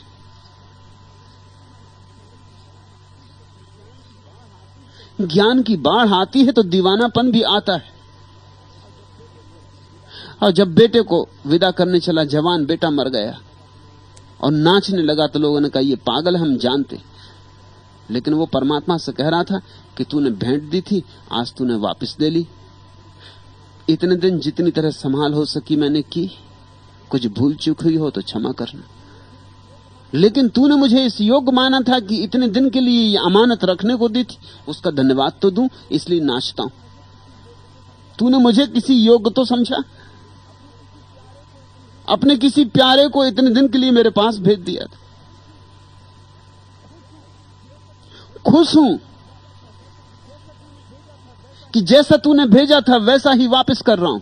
ज्ञान की बाढ़ आती है तो दीवानापन भी आता है। और जब बेटे को विदा करने चला, जवान बेटा मर गया और नाचने लगा, तो लोगों ने कहा ये पागल, हम जानते। लेकिन वो परमात्मा से कह रहा था कि तूने भेंट दी थी, आज तूने वापस ले ली। इतने दिन जितनी तरह संभाल हो सकी मैंने की। कुछ भूल चूक हुई हो तो क्षमा करना। लेकिन तूने मुझे इस योग्य माना था कि इतने दिन के लिए ये अमानत रखने को दी थी, उसका धन्यवाद तो दूं, इसलिए नाचता हूं। तूने मुझे किसी योग्य तो समझा? अपने किसी प्यारे को इतने दिन के लिए मेरे पास भेज दिया था। खुश हूं कि जैसा तूने भेजा था वैसा ही वापस कर रहा हूं।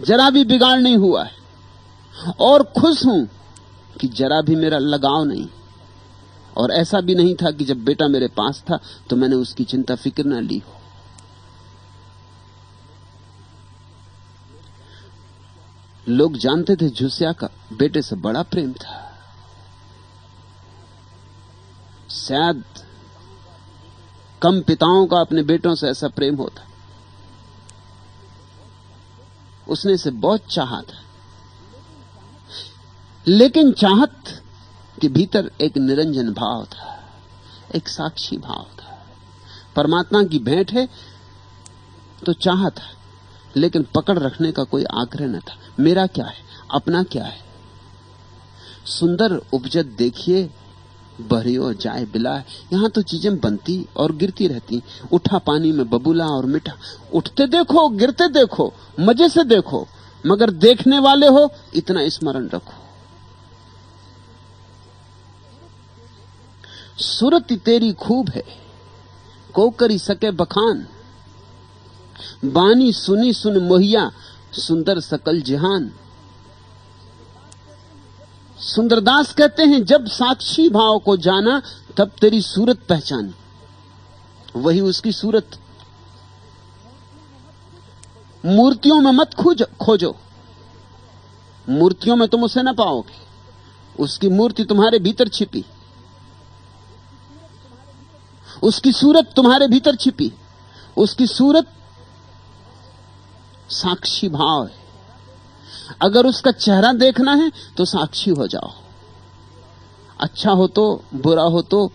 जरा भी बिगाड़ नहीं हुआ है। और खुश हूं कि जरा भी मेरा लगाव नहीं। और ऐसा भी नहीं था कि जब बेटा मेरे पास था तो मैंने उसकी चिंता फिक्र ना ली हो। लोग जानते थे झुस्या का बेटे से बड़ा प्रेम था। शायद कम पिताओं का अपने बेटों से ऐसा प्रेम होता। उसने इसे बहुत चाहा था। लेकिन चाहत के भीतर एक निरंजन भाव था, एक साक्षी भाव था। परमात्मा की भेंट है तो चाहा था, लेकिन पकड़ रखने का कोई आग्रह न था। मेरा क्या है, अपना क्या है। सुंदर उपजत देखिए, बहरियो जाए बिलाए। यहां तो चीजें बनती और गिरती रहती। उठा पानी में बबूला और मीठा। उठते देखो, गिरते देखो, मजे से देखो, मगर देखने वाले हो इतना स्मरण रखो। सूरत तेरी खूब है, को करी सके बखान। बानी सुनी सुन मोहिया, सुंदर सकल जहान। सुंदरदास कहते हैं, जब साक्षी भाव को जाना तब तेरी सूरत पहचानी। वही उसकी सूरत। मूर्तियों में मत खोजो। मूर्तियों में तुम उसे ना पाओगे। उसकी मूर्ति तुम्हारे भीतर छिपी। उसकी सूरत तुम्हारे भीतर छिपी, उसकी सूरत साक्षी भाव है। अगर उसका चेहरा देखना है तो साक्षी हो जाओ। अच्छा हो तो, बुरा हो तो,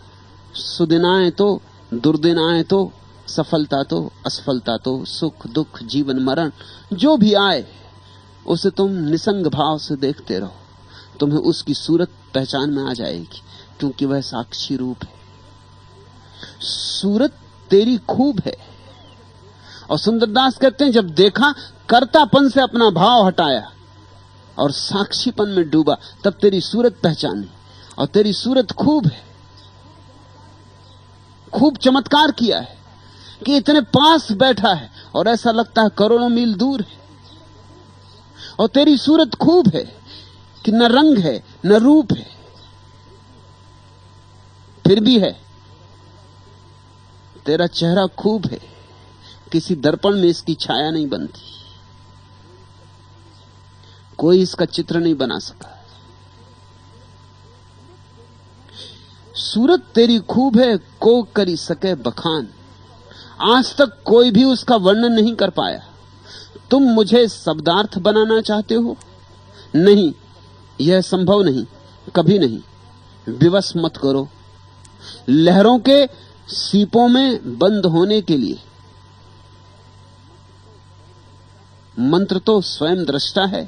सुदिनाएं तो, दुर्दिनाएं तो, सफलता तो, असफलता तो, सुख दुख, जीवन मरण, जो भी आए उसे तुम निसंग भाव से देखते रहो। तुम्हें उसकी सूरत पहचान में आ जाएगी, क्योंकि वह साक्षी रूप है। सूरत तेरी खूब है। और सुंदरदास कहते हैं, जब देखा, कर्तापन से अपना भाव हटाया और साक्षीपन में डूबा, तब तेरी सूरत पहचानी। और तेरी सूरत खूब है। खूब चमत्कार किया है कि इतने पास बैठा है और ऐसा लगता है करोड़ों मील दूर है। और तेरी सूरत खूब है कि न रंग है न रूप है, फिर भी है। तेरा चेहरा खूब है, किसी दर्पण में इसकी छाया नहीं बनती, कोई इसका चित्र नहीं बना सका। सूरत तेरी खूब है, को करी सके बखान, आज तक कोई भी उसका वर्णन नहीं कर पाया। तुम मुझे शब्दार्थ बनाना चाहते हो? नहीं, यह संभव नहीं, कभी नहीं। विवश मत करो। लहरों के सीपों में बंद होने के लिए मंत्र तो स्वयं दृष्टा है,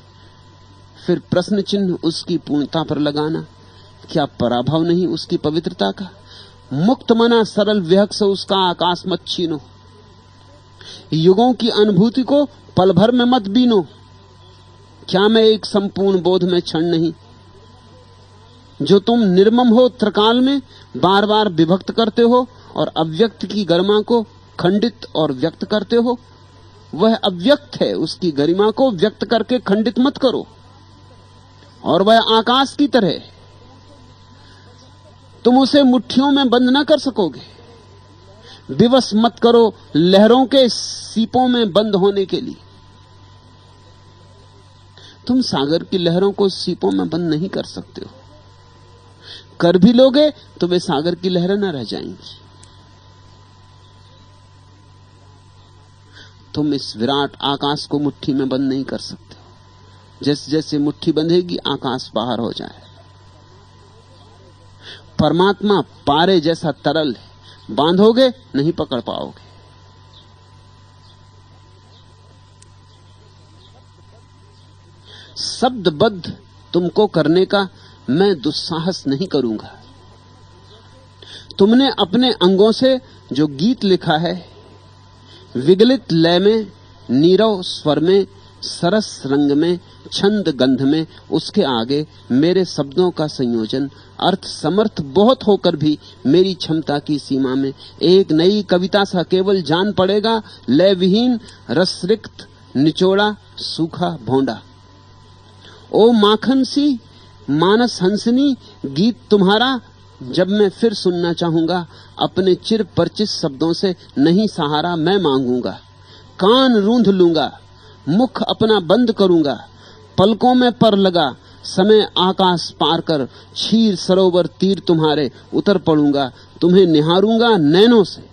फिर प्रश्न चिन्ह उसकी पूर्णता पर लगाना, क्या पराभव नहीं उसकी पवित्रता का? मुक्त मना सरल विहक से उसका आकाश मत छीनो। युगों की अनुभूति को पल भर में मत बीनो। क्या मैं एक संपूर्ण बोध में क्षण नहीं? जो तुम निर्मम हो त्रिकाल में बार बार विभक्त करते हो और अव्यक्त की गरिमा को खंडित और व्यक्त करते हो, वह अव्यक्त है, उसकी गरिमा को व्यक्त करके खंडित मत करो। और वह आकाश की तरह, तुम उसे मुट्ठियों में बंद न कर सकोगे। विवश मत करो लहरों के सीपों में बंद होने के लिए। तुम सागर की लहरों को सीपों में बंद नहीं कर सकते हो। कर भी लोगे तो वे सागर की लहरें न रह जाएंगी। तुम इस विराट आकाश को मुट्ठी में बंद नहीं कर सकते हो। जैसे जैसे मुट्ठी बंधेगी, आकाश बाहर हो जाए। परमात्मा पारे जैसा तरल है, बांधोगे नहीं पकड़ पाओगे। शब्दबद्ध तुमको करने का मैं दुस्साहस नहीं करूंगा। तुमने अपने अंगों से जो गीत लिखा है, विगलित लय में, नीरव स्वर में, सरस रंग में, छंद गंध में, उसके आगे मेरे शब्दों का संयोजन अर्थ समर्थ बहुत होकर भी मेरी क्षमता की सीमा में एक नई कविता सा केवल जान पड़ेगा। लय विहीन, रसरिक्त, निचोड़ा, सूखा भोंडा। ओ माखन सी मानस हंसनी, गीत तुम्हारा जब मैं फिर सुनना चाहूंगा, अपने चिर परिचित शब्दों से नहीं सहारा मैं मांगूंगा। कान रूंध लूंगा, मुख अपना बंद करूंगा, पलकों में पर लगा समय आकाश पार कर, क्षीर सरोवर तीर तुम्हारे उतर पड़ूंगा। तुम्हें निहारूंगा नैनों से,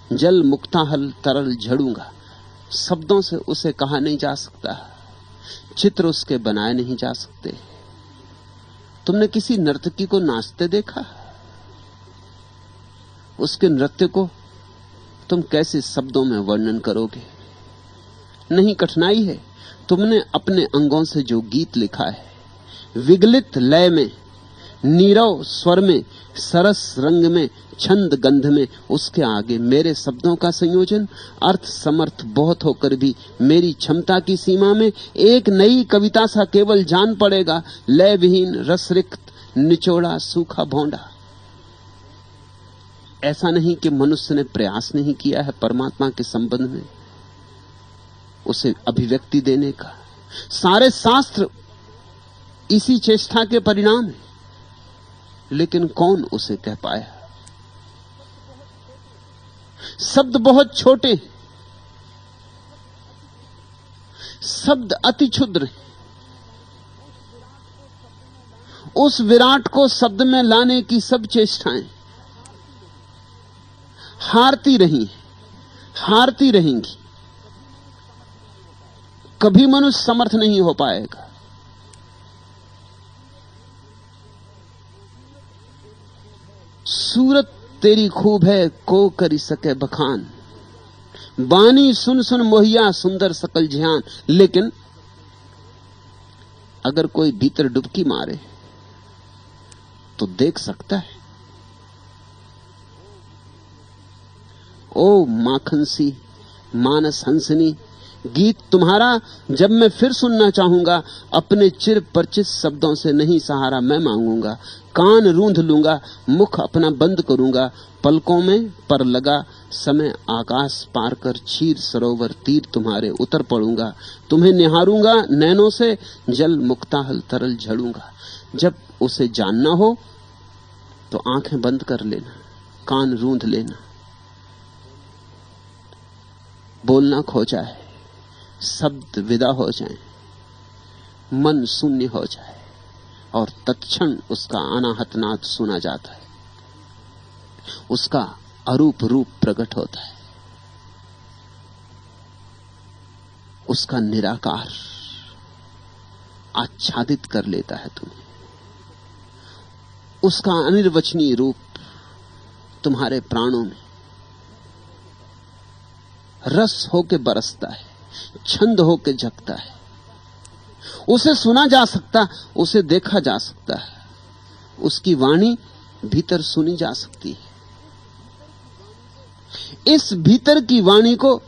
जल मुक्ताहल तरल झड़ूंगा। शब्दों से उसे कहा नहीं जा सकता, चित्र उसके बनाए नहीं जा सकते। तुमने किसी नर्तकी को नाचते देखा? उसके नृत्य को तुम कैसे शब्दों में वर्णन करोगे? नहीं, कठिनाई है। तुमने अपने अंगों से जो गीत लिखा है, विगलित लय में, नीरव स्वर में, सरस रंग में, छंद गंध में, उसके आगे मेरे शब्दों का संयोजन अर्थ समर्थ बहुत होकर भी मेरी क्षमता की सीमा में एक नई कविता सा केवल जान पड़ेगा। लय विहीन, रसरिक्त, निचोड़ा, सूखा भोंडा। ऐसा नहीं कि मनुष्य ने प्रयास नहीं किया है परमात्मा के संबंध में उसे अभिव्यक्ति देने का। सारे शास्त्र इसी चेष्टा के परिणाम है, लेकिन कौन उसे कह पाया? शब्द बहुत छोटे, शब्द अति क्षुद्र हैं। उस विराट को शब्द में लाने की सब चेष्टाएं हारती रही, हारती रहेंगी। कभी मनुष्य समर्थ नहीं हो पाएगा। सूरत तेरी खूब है, को करी सके बखान, बानी सुन सुन मोहिया सुंदर सकल ध्यान। लेकिन अगर कोई भीतर डुबकी मारे तो देख सकता है। ओ माखन सी मानस हंसनी, गीत तुम्हारा जब मैं फिर सुनना चाहूंगा, अपने चिर परिचित शब्दों से नहीं सहारा मैं मांगूंगा। कान रूंध लूंगा, मुख अपना बंद करूंगा, पलकों में पर लगा समय आकाश पार कर क्षीर सरोवर तीर तुम्हारे उतर पड़ूंगा। तुम्हें निहारूंगा नैनों से, जल मुक्ताहल तरल झड़ूंगा। जब उसे जानना हो तो आंखें बंद कर लेना, कान रूंध लेना, बोलना खो जाए, शब्द विदा हो जाएं, मन शून्य हो जाए और तत्क्षण उसका अनाहत नाद सुना जाता है, उसका अरूप रूप प्रकट होता है, उसका निराकार आच्छादित कर लेता है तुम्हें, उसका अनिर्वचनीय रूप तुम्हारे प्राणों में रस होके बरसता है, छंद होके झकता है। उसे सुना जा सकता, उसे देखा जा सकता है, उसकी वाणी भीतर सुनी जा सकती है। इस भीतर की वाणी को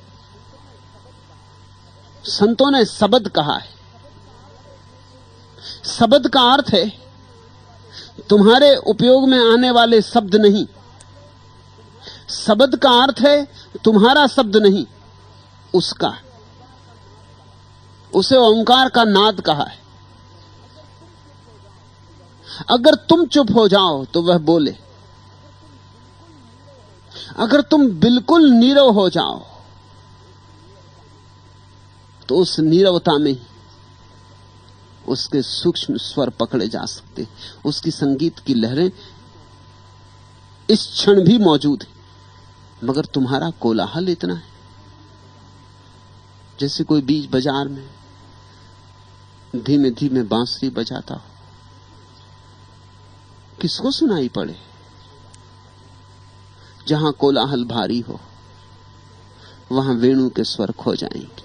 संतों ने शब्द कहा है। शब्द का अर्थ है तुम्हारे उपयोग में आने वाले शब्द नहीं, शब्द का अर्थ है तुम्हारा शब्द नहीं, उसका। उसे ओंकार का नाद कहा है। अगर तुम चुप हो जाओ तो वह बोले, अगर तुम बिल्कुल नीरव हो जाओ तो उस नीरवता में ही उसके सूक्ष्म स्वर पकड़े जा सकते, उसकी संगीत की लहरें इस क्षण भी मौजूद है। मगर तुम्हारा कोलाहल इतना है, जैसे कोई बीच बाजार में धीमे धीमे बांसुरी बजाता हो, किसको सुनाई पड़े? जहां कोलाहल भारी हो वहां वेणु के स्वर खो जाएंगे।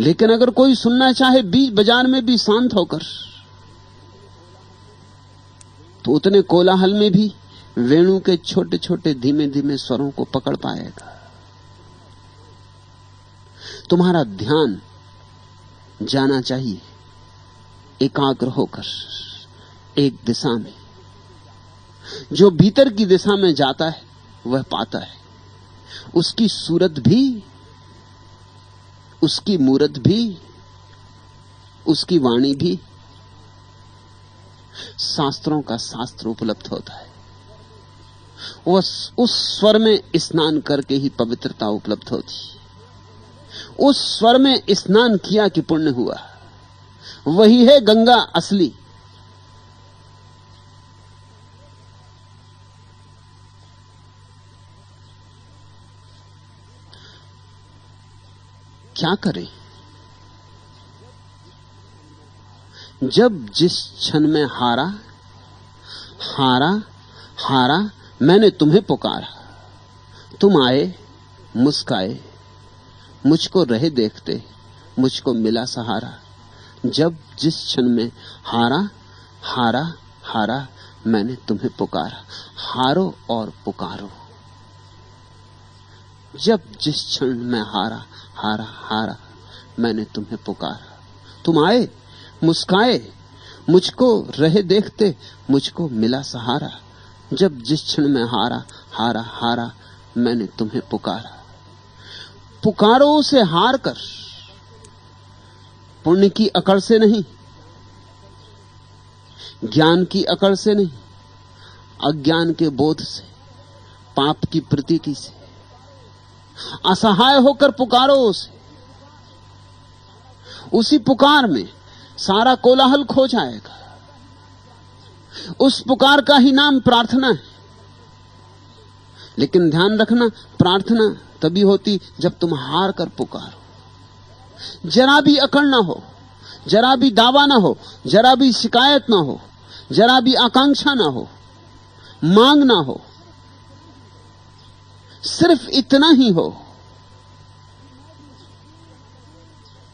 लेकिन अगर कोई सुनना चाहे बीच बाजार में भी शांत होकर, तो उतने कोलाहल में भी वेणु के छोटे छोटे धीमे धीमे स्वरों को पकड़ पाएगा। तुम्हारा ध्यान जाना चाहिए एकाग्र होकर एक दिशा में। जो भीतर की दिशा में जाता है वह पाता है। उसकी सूरत भी, उसकी मूरत भी, उसकी वाणी भी शास्त्रों का शास्त्र उपलब्ध होता है। उस स्वर में स्नान करके ही पवित्रता उपलब्ध होती। उस स्वर में स्नान किया कि पुण्य हुआ। वही है गंगा असली। क्या करें? जब जिस क्षण में हारा हारा हारा मैंने तुम्हें पुकारा, तुम आए मुस्काए, मुझको रहे देखते, मुझको मिला सहारा। जब जिस क्षण में हारा हारा हारा मैंने तुम्हें पुकारा। हारो और पुकारो। जब जिस क्षण में हारा हारा हारा मैंने तुम्हें पुकारा, तुम आए मुस्काए, मुझको रहे देखते, मुझको मिला सहारा। जब जिस क्षण में हारा हारा हारा मैंने तुम्हें पुकारा। पुकारो उसे हार कर, पुण्य की अकड़ से नहीं, ज्ञान की अकड़ से नहीं, अज्ञान के बोध से, पाप की प्रतीति से असहाय होकर पुकारो उसे। उसी पुकार में सारा कोलाहल खो जाएगा। उस पुकार का ही नाम प्रार्थना है। लेकिन ध्यान रखना, प्रार्थना तभी होती जब तुम हार कर पुकारो। जरा भी अकड़ ना हो, जरा भी दावा ना हो, जरा भी शिकायत ना हो, जरा भी आकांक्षा ना हो, मांग ना हो, सिर्फ इतना ही हो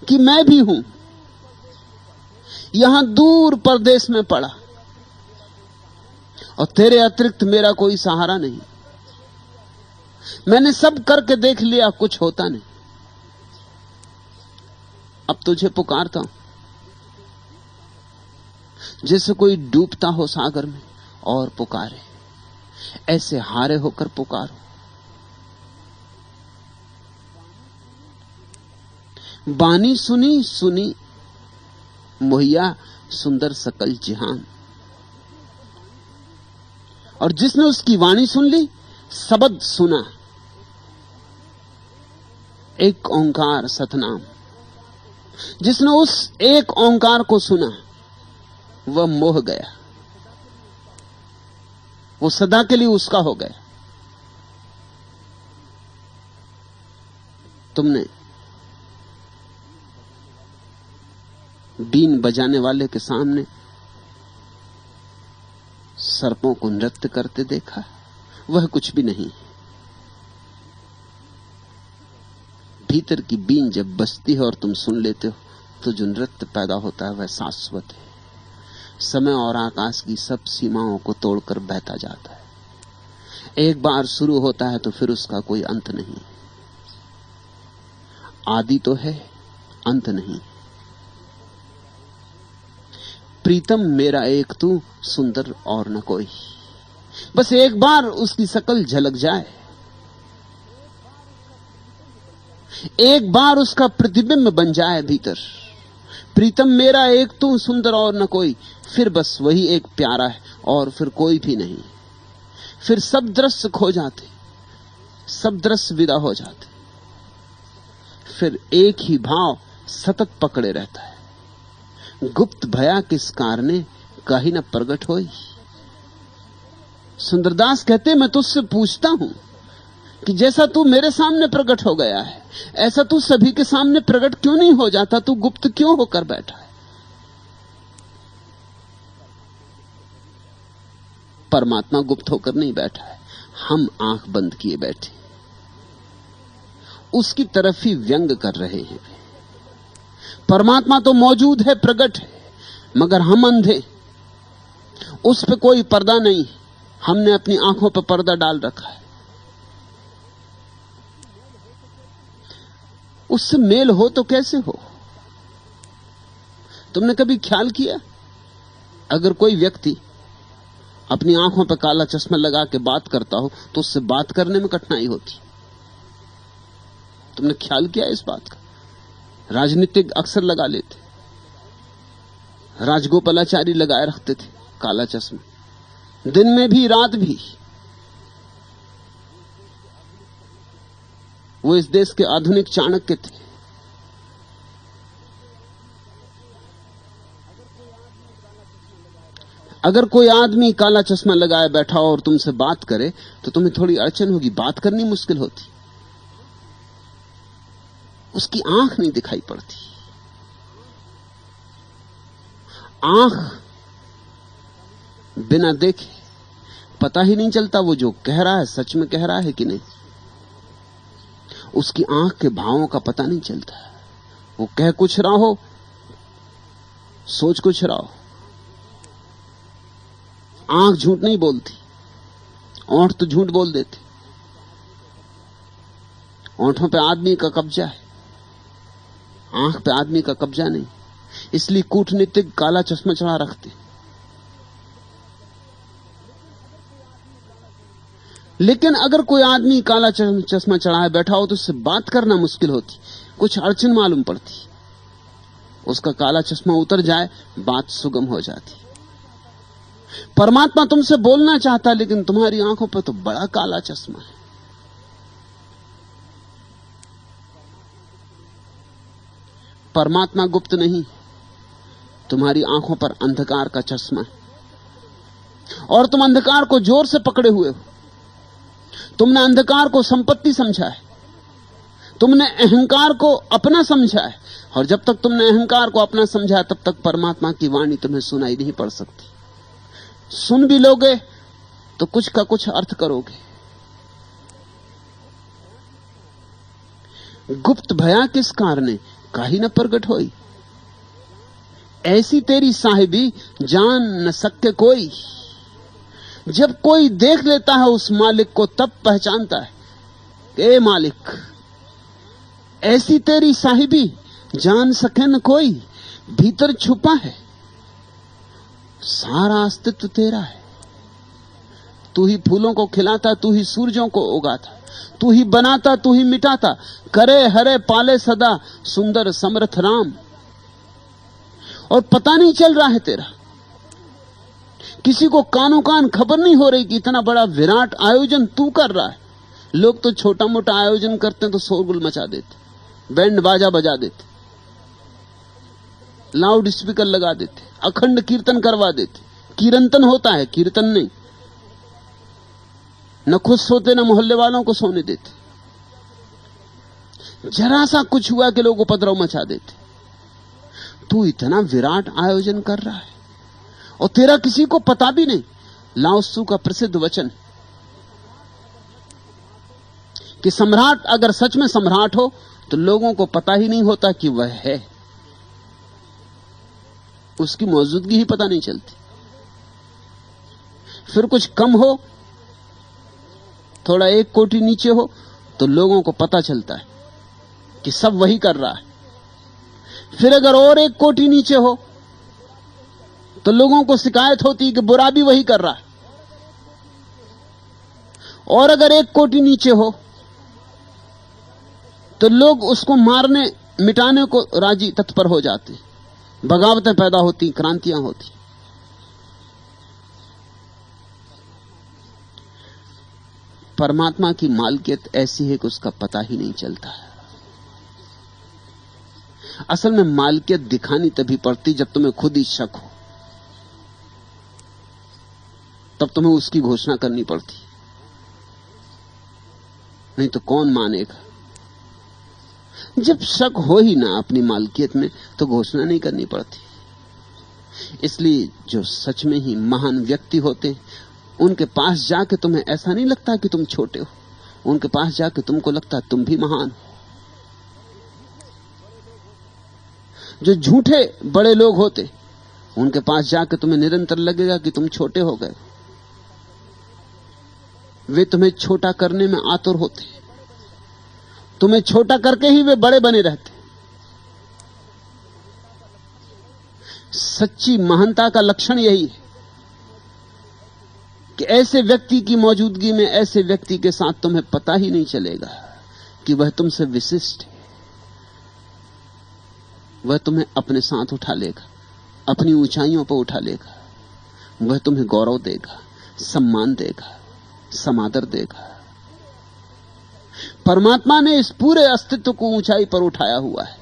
कि मैं भी हूं, यहां दूर परदेश में पड़ा और तेरे अतिरिक्त मेरा कोई सहारा नहीं। मैंने सब करके देख लिया, कुछ होता नहीं। अब तुझे पुकारता हूं जैसे कोई डूबता हो सागर में और पुकारे, ऐसे हारे होकर पुकारो। बानी सुनी सुनी मुहैया सुंदर सकल जहान, और जिसने उसकी वाणी सुन ली, शब्द सुना, एक ओंकार सतनाम, जिसने उस एक ओंकार को सुना वह मोह गया, वो सदा के लिए उसका हो गया। तुमने बीन बजाने वाले के सामने सर्पों को नृत्य करते देखा, वह कुछ भी नहीं। भीतर की बीन जब बजती है और तुम सुन लेते हो तो जो नृत्य पैदा होता है वह शाश्वत है, समय और आकाश की सब सीमाओं को तोड़कर बहता जाता है। एक बार शुरू होता है तो फिर उसका कोई अंत नहीं। आदि तो है, अंत नहीं। प्रीतम मेरा एक तू, सुंदर और न कोई। बस एक बार उसकी शकल झलक जाए, एक बार उसका प्रतिबिंब बन जाए भीतर, प्रीतम मेरा एक तू, सुंदर और न कोई, फिर बस वही एक प्यारा है और फिर कोई भी नहीं। फिर सब दृश्य खो जाते, सब दृश्य विदा हो जाते, फिर एक ही भाव सतत पकड़े रहता है। गुप्त भया किस कारणे, कहीं न प्रगट होई। सुंदरदास कहते, मैं तुझसे पूछता हूं कि जैसा तू मेरे सामने प्रकट हो गया है, ऐसा तू सभी के सामने प्रकट क्यों नहीं हो जाता? तू गुप्त क्यों होकर बैठा है? परमात्मा गुप्त होकर नहीं बैठा है, हम आंख बंद किए बैठे उसकी तरफ ही व्यंग कर रहे हैं। परमात्मा तो मौजूद है, प्रकट है, मगर हम अंधे, उस पे कोई पर्दा नहीं। हमने अपनी आंखों पर पर्दा डाल रखा है। उससे मेल हो तो कैसे हो? तुमने कभी ख्याल किया, अगर कोई व्यक्ति अपनी आंखों पर काला चश्मा लगा के बात करता हो तो उससे बात करने में कठिनाई होती। तुमने ख्याल किया इस बात का? राजनीतिक अक्सर लगा लेते, राजगोपालाचारी लगाए रखते थे काला चश्मा, दिन में भी रात भी। वो इस देश के आधुनिक चाणक्य थे। अगर कोई आदमी काला चश्मा लगाए बैठा हो और तुमसे बात करे तो तुम्हें थोड़ी अड़चन होगी, बात करनी मुश्किल होती। उसकी आंख नहीं दिखाई पड़ती। आंख बिना देखे पता ही नहीं चलता वो जो कह रहा है सच में कह रहा है कि नहीं। उसकी आंख के भावों का पता नहीं चलता। वो कह कुछ रहा हो, सोच कुछ रहा हो। आंख झूठ नहीं बोलती, ओंठ तो झूठ बोल देते। ओंठों पे आदमी का कब्जा है, आंख पे आदमी का कब्जा नहीं। इसलिए कूटनीतिक काला चश्मा चढ़ा रखते। लेकिन अगर कोई आदमी काला चश्मा चढ़ाए बैठा हो तो उससे बात करना मुश्किल होती, कुछ अड़चन मालूम पड़ती। उसका काला चश्मा उतर जाए, बात सुगम हो जाती। परमात्मा तुमसे बोलना चाहता, लेकिन तुम्हारी आंखों पर तो बड़ा काला चश्मा है। परमात्मा गुप्त नहीं, तुम्हारी आंखों पर अंधकार का चश्मा है और तुम अंधकार को जोर से पकड़े हुए हो। तुमने अंधकार को संपत्ति समझा है, तुमने अहंकार को अपना समझा है, और जब तक तुमने अहंकार को अपना समझा तब तक परमात्मा की वाणी तुम्हें सुनाई नहीं पड़ सकती। सुन भी लोगे तो कुछ का कुछ अर्थ करोगे। गुप्त भया किस कारणे काहि न प्रगट होई, ऐसी तेरी साहिबी जान न सके कोई। जब कोई देख लेता है उस मालिक को तब पहचानता है कि ए मालिक, ऐसी तेरी साहिबी जान सके न कोई। भीतर छुपा है, सारा अस्तित्व तेरा है। तू ही फूलों को खिलाता, तू ही सूरजों को उगाता, तू ही बनाता, तू ही मिटाता। करे हरे पाले सदा सुंदर समर्थ राम। और पता नहीं चल रहा है तेरा, किसी को कानों कान खबर नहीं हो रही कि इतना बड़ा विराट आयोजन तू कर रहा है। लोग तो छोटा मोटा आयोजन करते हैं तो शोरगुल मचा देते, बैंड बाजा बजा देते, लाउड स्पीकर लगा देते, अखंड कीर्तन करवा देते। कीर्तन होता है, कीर्तन नहीं। न खुद सोते न मोहल्ले वालों को सोने देते। जरा सा कुछ हुआ कि लोग उपद्रव मचा देते। तू इतना विराट आयोजन कर रहा है और तेरा किसी को पता भी नहीं। लाओ त्सु का प्रसिद्ध वचन कि सम्राट अगर सच में सम्राट हो तो लोगों को पता ही नहीं होता कि वह है, उसकी मौजूदगी ही पता नहीं चलती। फिर कुछ कम हो, थोड़ा 1 कोटि नीचे हो तो लोगों को पता चलता है कि सब वही कर रहा है। फिर अगर और 1 कोटि नीचे हो तो लोगों को शिकायत होती है कि बुरा भी वही कर रहा है। और अगर 1 कोटि नीचे हो तो लोग उसको मारने मिटाने को राजी तत्पर हो जाते, बगावतें पैदा होती, क्रांतियां होती। परमात्मा की मालकियत ऐसी है कि उसका पता ही नहीं चलता है। असल में मालकियत दिखानी तभी पड़ती जब तुम्हें खुद ही शक हो, तब तुम्हें उसकी घोषणा करनी पड़ती, नहीं तो कौन मानेगा। जब शक हो ही ना अपनी मालकियत में तो घोषणा नहीं करनी पड़ती। इसलिए जो सच में ही महान व्यक्ति होते उनके पास जाके तुम्हें ऐसा नहीं लगता कि तुम छोटे हो, उनके पास जाके तुमको लगता तुम भी महान हो। जो झूठे बड़े लोग होते उनके पास जाके तुम्हें निरंतर लगेगा कि तुम छोटे हो गए। वे तुम्हें छोटा करने में आतुर होते, तुम्हें छोटा करके ही वे बड़े बने रहते। सच्ची महानता का लक्षण यही है कि ऐसे व्यक्ति की मौजूदगी में, ऐसे व्यक्ति के साथ तुम्हें पता ही नहीं चलेगा कि वह तुमसे विशिष्ट है। वह तुम्हें अपने साथ उठा लेगा, अपनी ऊंचाइयों पर उठा लेगा। वह तुम्हें गौरव देगा, सम्मान देगा, समादर देगा। परमात्मा ने इस पूरे अस्तित्व को ऊंचाई पर उठाया हुआ है।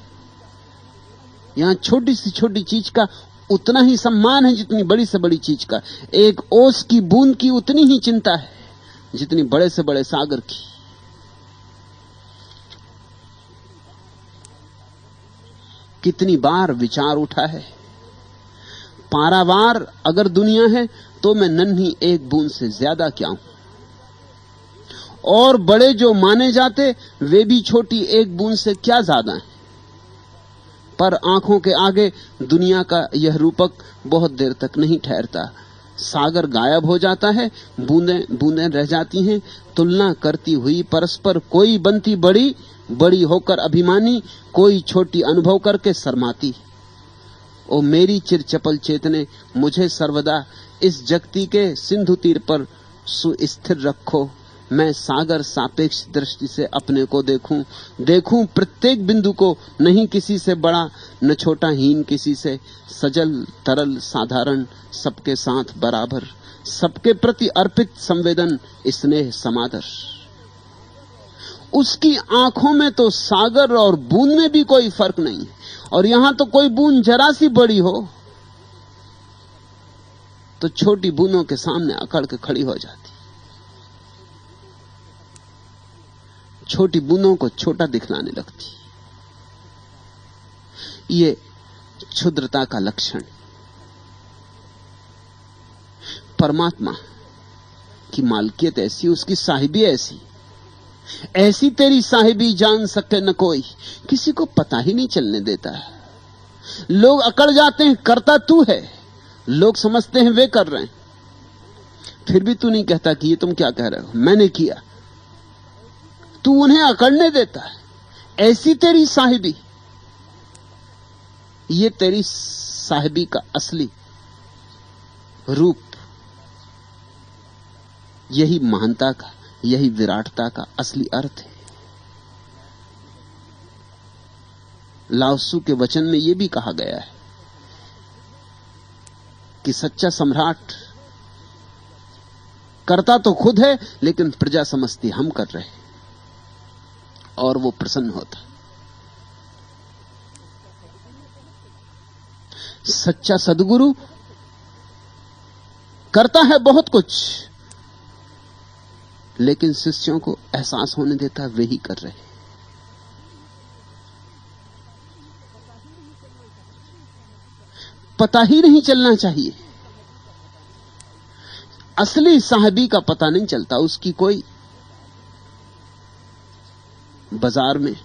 यहां छोटी सी छोटी चीज का उतना ही सम्मान है जितनी बड़ी से बड़ी चीज का। एक ओस की बूंद की उतनी ही चिंता है जितनी बड़े से बड़े सागर की। कितनी बार विचार उठा है, पारावार अगर दुनिया है तो मैं नन्ही एक बूंद से ज्यादा क्या हूं, और बड़े जो माने जाते वे भी छोटी एक बूंद से क्या ज्यादा हैं। पर आंखों के आगे दुनिया का यह रूपक बहुत देर तक नहीं ठहरता। सागर गायब हो जाता है, बूंदें बूंदें रह जाती हैं, तुलना करती हुई परस्पर। कोई बनती बड़ी, बड़ी होकर अभिमानी, कोई छोटी अनुभव करके शर्माती। ओ मेरी चिरचपल चेतने, मुझे सर्वदा इस जगती के सिंधु तीर पर सुस्थिर रखो। मैं सागर सापेक्ष दृष्टि से अपने को देखूं प्रत्येक बिंदु को, नहीं किसी से बड़ा न छोटा, हीन किसी से, सजल तरल साधारण, सबके साथ बराबर, सबके प्रति अर्पित संवेदन स्नेह समादर। उसकी आंखों में तो सागर और बूंद में भी कोई फर्क नहीं है। और यहां तो कोई बूंद जरा सी बड़ी हो तो छोटी बूंदों के सामने अकड़ के खड़ी हो जाती। छोटी बूंदों को छोटा दिखलाने लगती। ये क्षुद्रता का लक्षण। परमात्मा की मालकियत ऐसी, उसकी साहिबी ऐसी, ऐसी तेरी साहिबी जान सके न कोई, किसी को पता ही नहीं चलने देता है। लोग अकड़ जाते हैं, करता तू है, लोग समझते हैं वे कर रहे हैं, फिर भी तू नहीं कहता कि ये तुम क्या कह रहे हो, मैंने किया। तू उन्हें अकड़ने देता है। ऐसी तेरी साहिबी, ये तेरी साहिबी का असली रूप, यही महानता का, यही विराटता का असली अर्थ है। लाओत्सु के वचन में यह भी कहा गया है कि सच्चा सम्राट करता तो खुद है, लेकिन प्रजा समझती हम कर रहे हैं, और वो प्रसन्न होता। सच्चा सद्गुरु करता है बहुत कुछ, लेकिन शिष्यों को एहसास होने देता वे ही कर रहे हैं। पता ही नहीं चलना चाहिए। असली साहिबी का पता नहीं चलता, उसकी कोई बाजार में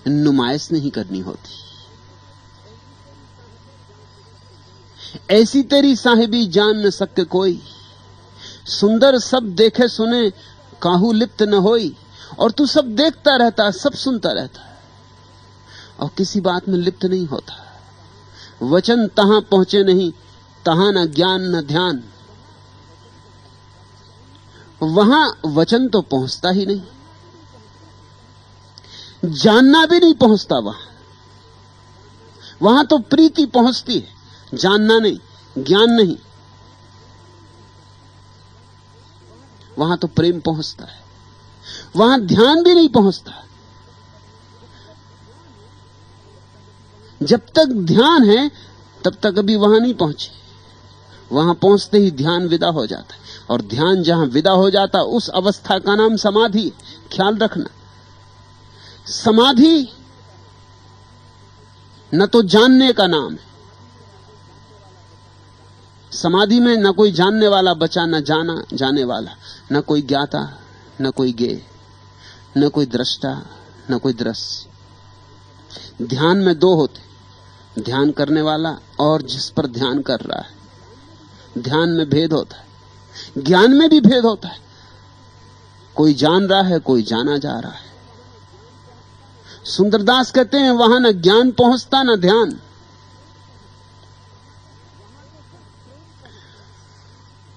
नुमाइश नहीं करनी होती। ऐसी तेरी साहिबी जान न सके कोई, सुंदर सब देखे सुने काहू लिप्त न होई। और तू सब देखता रहता, सब सुनता रहता और किसी बात में लिप्त नहीं होता। वचन तहां पहुंचे नहीं, तहां न ज्ञान न ध्यान। वहां वचन तो पहुंचता ही नहीं, जानना भी नहीं पहुंचता। वहां तो प्रीति पहुंचती है, जानना नहीं, ज्ञान नहीं। वहां तो प्रेम पहुंचता है, वहां ध्यान भी नहीं पहुंचता। जब तक ध्यान है तब तक अभी वहां नहीं पहुंचे। वहां पहुंचते ही ध्यान विदा हो जाता है, और ध्यान जहां विदा हो जाता उस अवस्था का नाम समाधि। ख्याल रखना, समाधि न तो जानने का नाम है। समाधि में न कोई जानने वाला बचा, न जाना जाने वाला, न कोई ज्ञाता, न कोई ज्ञेय, न कोई दृष्टा, न कोई दृश्य। ध्यान में दो होते, ध्यान करने वाला और जिस पर ध्यान कर रहा है। ध्यान में भेद होता है, ज्ञान में भी भेद होता है। कोई जान रहा है, कोई जाना जा रहा है। सुंदरदास कहते हैं वहां न ज्ञान पहुंचता न ध्यान।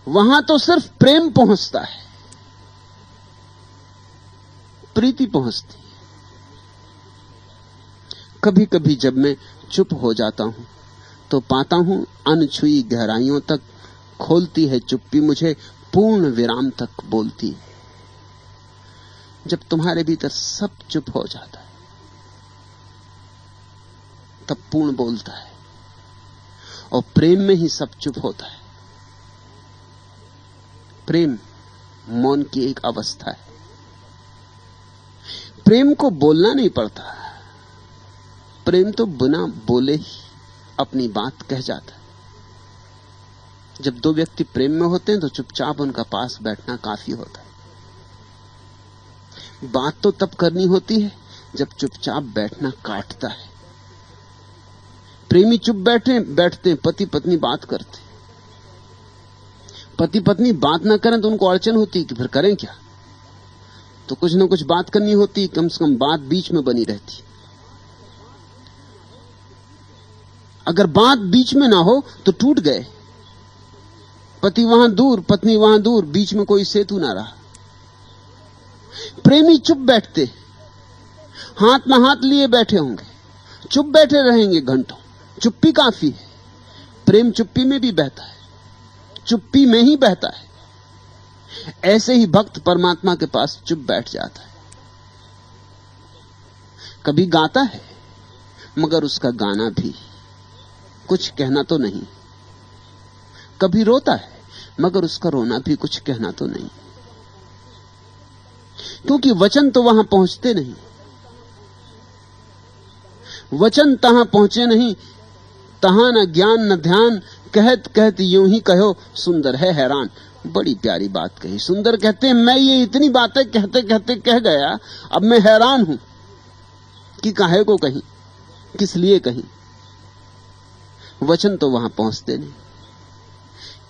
वहां तो सिर्फ प्रेम पहुंचता है, प्रीति पहुंचती। कभी कभी जब मैं चुप हो जाता हूं तो पाता हूं अनछुई गहराइयों तक खोलती है चुप्पी मुझे, पूर्ण विराम तक बोलती है। जब तुम्हारे भीतर सब चुप हो जाता है तब पूर्ण बोलता है, और प्रेम में ही सब चुप होता है। प्रेम मौन की एक अवस्था है। प्रेम को बोलना नहीं पड़ता, प्रेम तो बिना बोले ही अपनी बात कह जाता है। जब दो व्यक्ति प्रेम में होते हैं तो चुपचाप उनका पास बैठना काफी होता है। बात तो तब करनी होती है जब चुपचाप बैठना काटता है। प्रेमी चुप बैठते पति पत्नी बात करते। पति पत्नी बात ना करें तो उनको अड़चन होती कि फिर करें क्या, तो कुछ ना कुछ बात करनी होती, कम से कम बात बीच में बनी रहती। अगर बात बीच में ना हो तो टूट गए। पति वहां दूर, पत्नी वहां दूर, बीच में कोई सेतु ना रहा। प्रेमी चुप बैठते, हाथ में हाथ लिए बैठे होंगे, चुप बैठे रहेंगे घंटों। चुप्पी काफी है। प्रेम चुप्पी में भी बहता है, चुप्पी में ही बहता है। ऐसे ही भक्त परमात्मा के पास चुप बैठ जाता है। कभी गाता है मगर उसका गाना भी कुछ कहना तो नहीं। कभी रोता है मगर उसका रोना भी कुछ कहना तो नहीं। क्योंकि वचन तो वहां पहुंचते नहीं, वचन तहां पहुंचे नहीं, तहां न ज्ञान न ध्यान, कहत कहत यूं ही कहो सुंदर है हैरान। बड़ी प्यारी बात कही। सुंदर कहते हैं मैं ये इतनी बातें कहते कहते कह गया, अब मैं हैरान हूं कि काहे को कहीं, किस लिए कहीं। वचन तो वहां पहुंचते नहीं,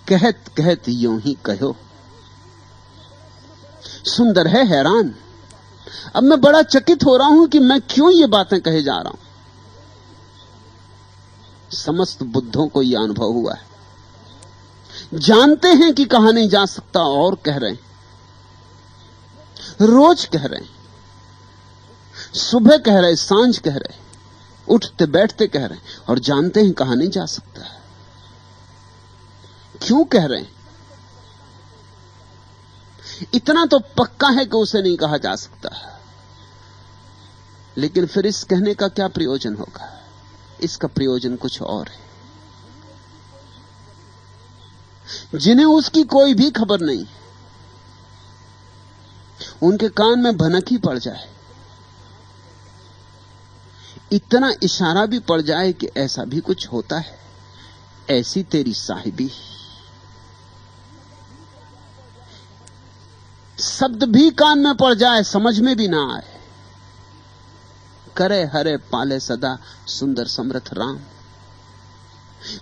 कहत कहत यूं ही कहो सुंदर है हैरान। अब मैं बड़ा चकित हो रहा हूं कि मैं क्यों ये बातें कहे जा रहा हूं। समस्त बुद्धों को यह अनुभव हुआ है, जानते हैं कि कहा नहीं जा सकता और कह रहे हैं, रोज कह रहे हैं, सुबह कह रहे, सांझ कह रहे, उठते बैठते कह रहे हैं, और जानते हैं कहा नहीं जा सकता। क्यों कह रहे हैं? इतना तो पक्का है कि उसे नहीं कहा जा सकता, लेकिन फिर इस कहने का क्या प्रयोजन होगा? इसका प्रयोजन कुछ और है। जिन्हें उसकी कोई भी खबर नहीं, उनके कान में भनक ही पड़ जाए, इतना इशारा भी पड़ जाए कि ऐसा भी कुछ होता है, ऐसी तेरी साहिबी, शब्द भी कान में पड़ जाए, समझ में भी ना आए, करे हरे पाले सदा सुंदर समर्थ राम,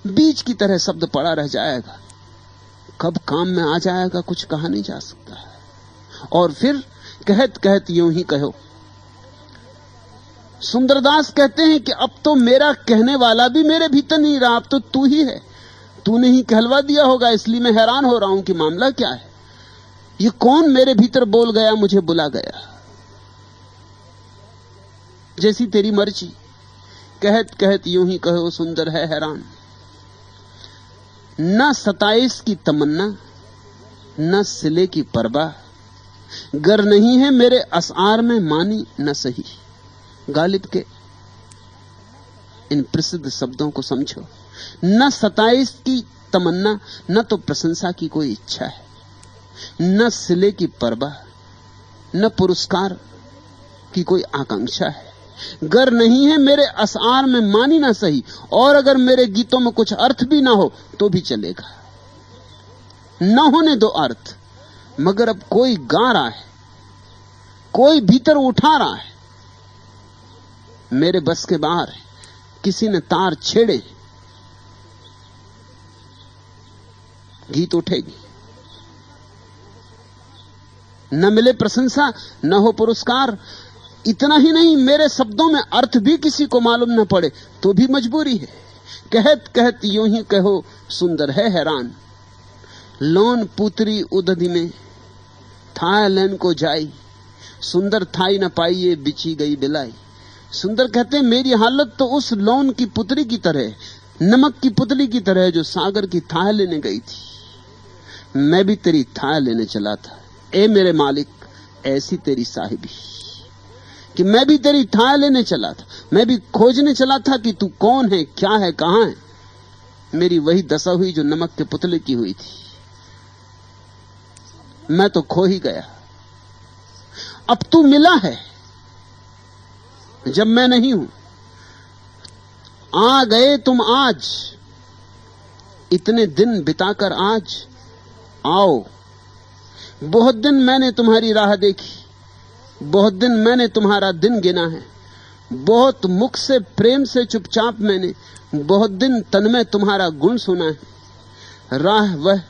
बीज की तरह शब्द पड़ा रह जाएगा, कब काम में आ जाएगा कुछ कहा नहीं जा सकता है। और फिर कहत कहत यूं ही कहो। सुंदरदास कहते हैं कि अब तो मेरा कहने वाला भी मेरे भीतर नहीं रहा, अब तो तू ही है, तूने ही कहलवा दिया होगा, इसलिए मैं हैरान हो रहा हूं कि मामला क्या है, ये कौन मेरे भीतर बोल गया, मुझे बुला गया, जैसी तेरी मर्जी। कहत कहत यूं ही कहो सुंदर है हैरान। न 27 की तमन्ना, न सिले की परवाह, गर नहीं है मेरे असआर में मानी न सही। गालिब के इन प्रसिद्ध शब्दों को समझो। न 27 की तमन्ना, न तो प्रशंसा की कोई इच्छा है, न सिले की परवाह, न पुरस्कार की कोई आकांक्षा है। गर नहीं है मेरे असआर में मानी ना सही, और अगर मेरे गीतों में कुछ अर्थ भी ना हो तो भी चलेगा, न होने दो अर्थ, मगर अब कोई गा रहा है, कोई भीतर उठा रहा है, मेरे बस के बाहर है, किसी ने तार छेड़े, गीत उठेगी। न मिले प्रशंसा, न हो पुरस्कार, इतना ही नहीं, मेरे शब्दों में अर्थ भी किसी को मालूम न पड़े तो भी मजबूरी है। कहत कहत यूं ही कहो सुंदर है हैरान। लोन पुत्री उदधि में था लेन को जाई, सुंदर थाई न पाइए बिछी गई बिलाई। सुंदर कहते हैं मेरी हालत तो उस लोन की पुत्री की तरह, नमक की पुतली की तरह जो सागर की थाह लेने गई थी। मैं भी तेरी थाह लेने चला था, ए मेरे मालिक, ऐसी तेरी साहिबी कि मैं भी तेरी थाह लेने चला था, मैं भी खोजने चला था कि तू कौन है, क्या है, कहां है। मेरी वही दशा हुई जो नमक के पुतले की हुई थी, मैं तो खो ही गया। अब तू मिला है जब मैं नहीं हूं, आ गए तुम आज, इतने दिन बिताकर आज आओ। बहुत दिन मैंने तुम्हारी राह देखी, बहुत दिन मैंने तुम्हारा दिन गिना है, बहुत मुख से प्रेम से चुपचाप मैंने बहुत दिन तन में तुम्हारा गुण सुना है। राह वह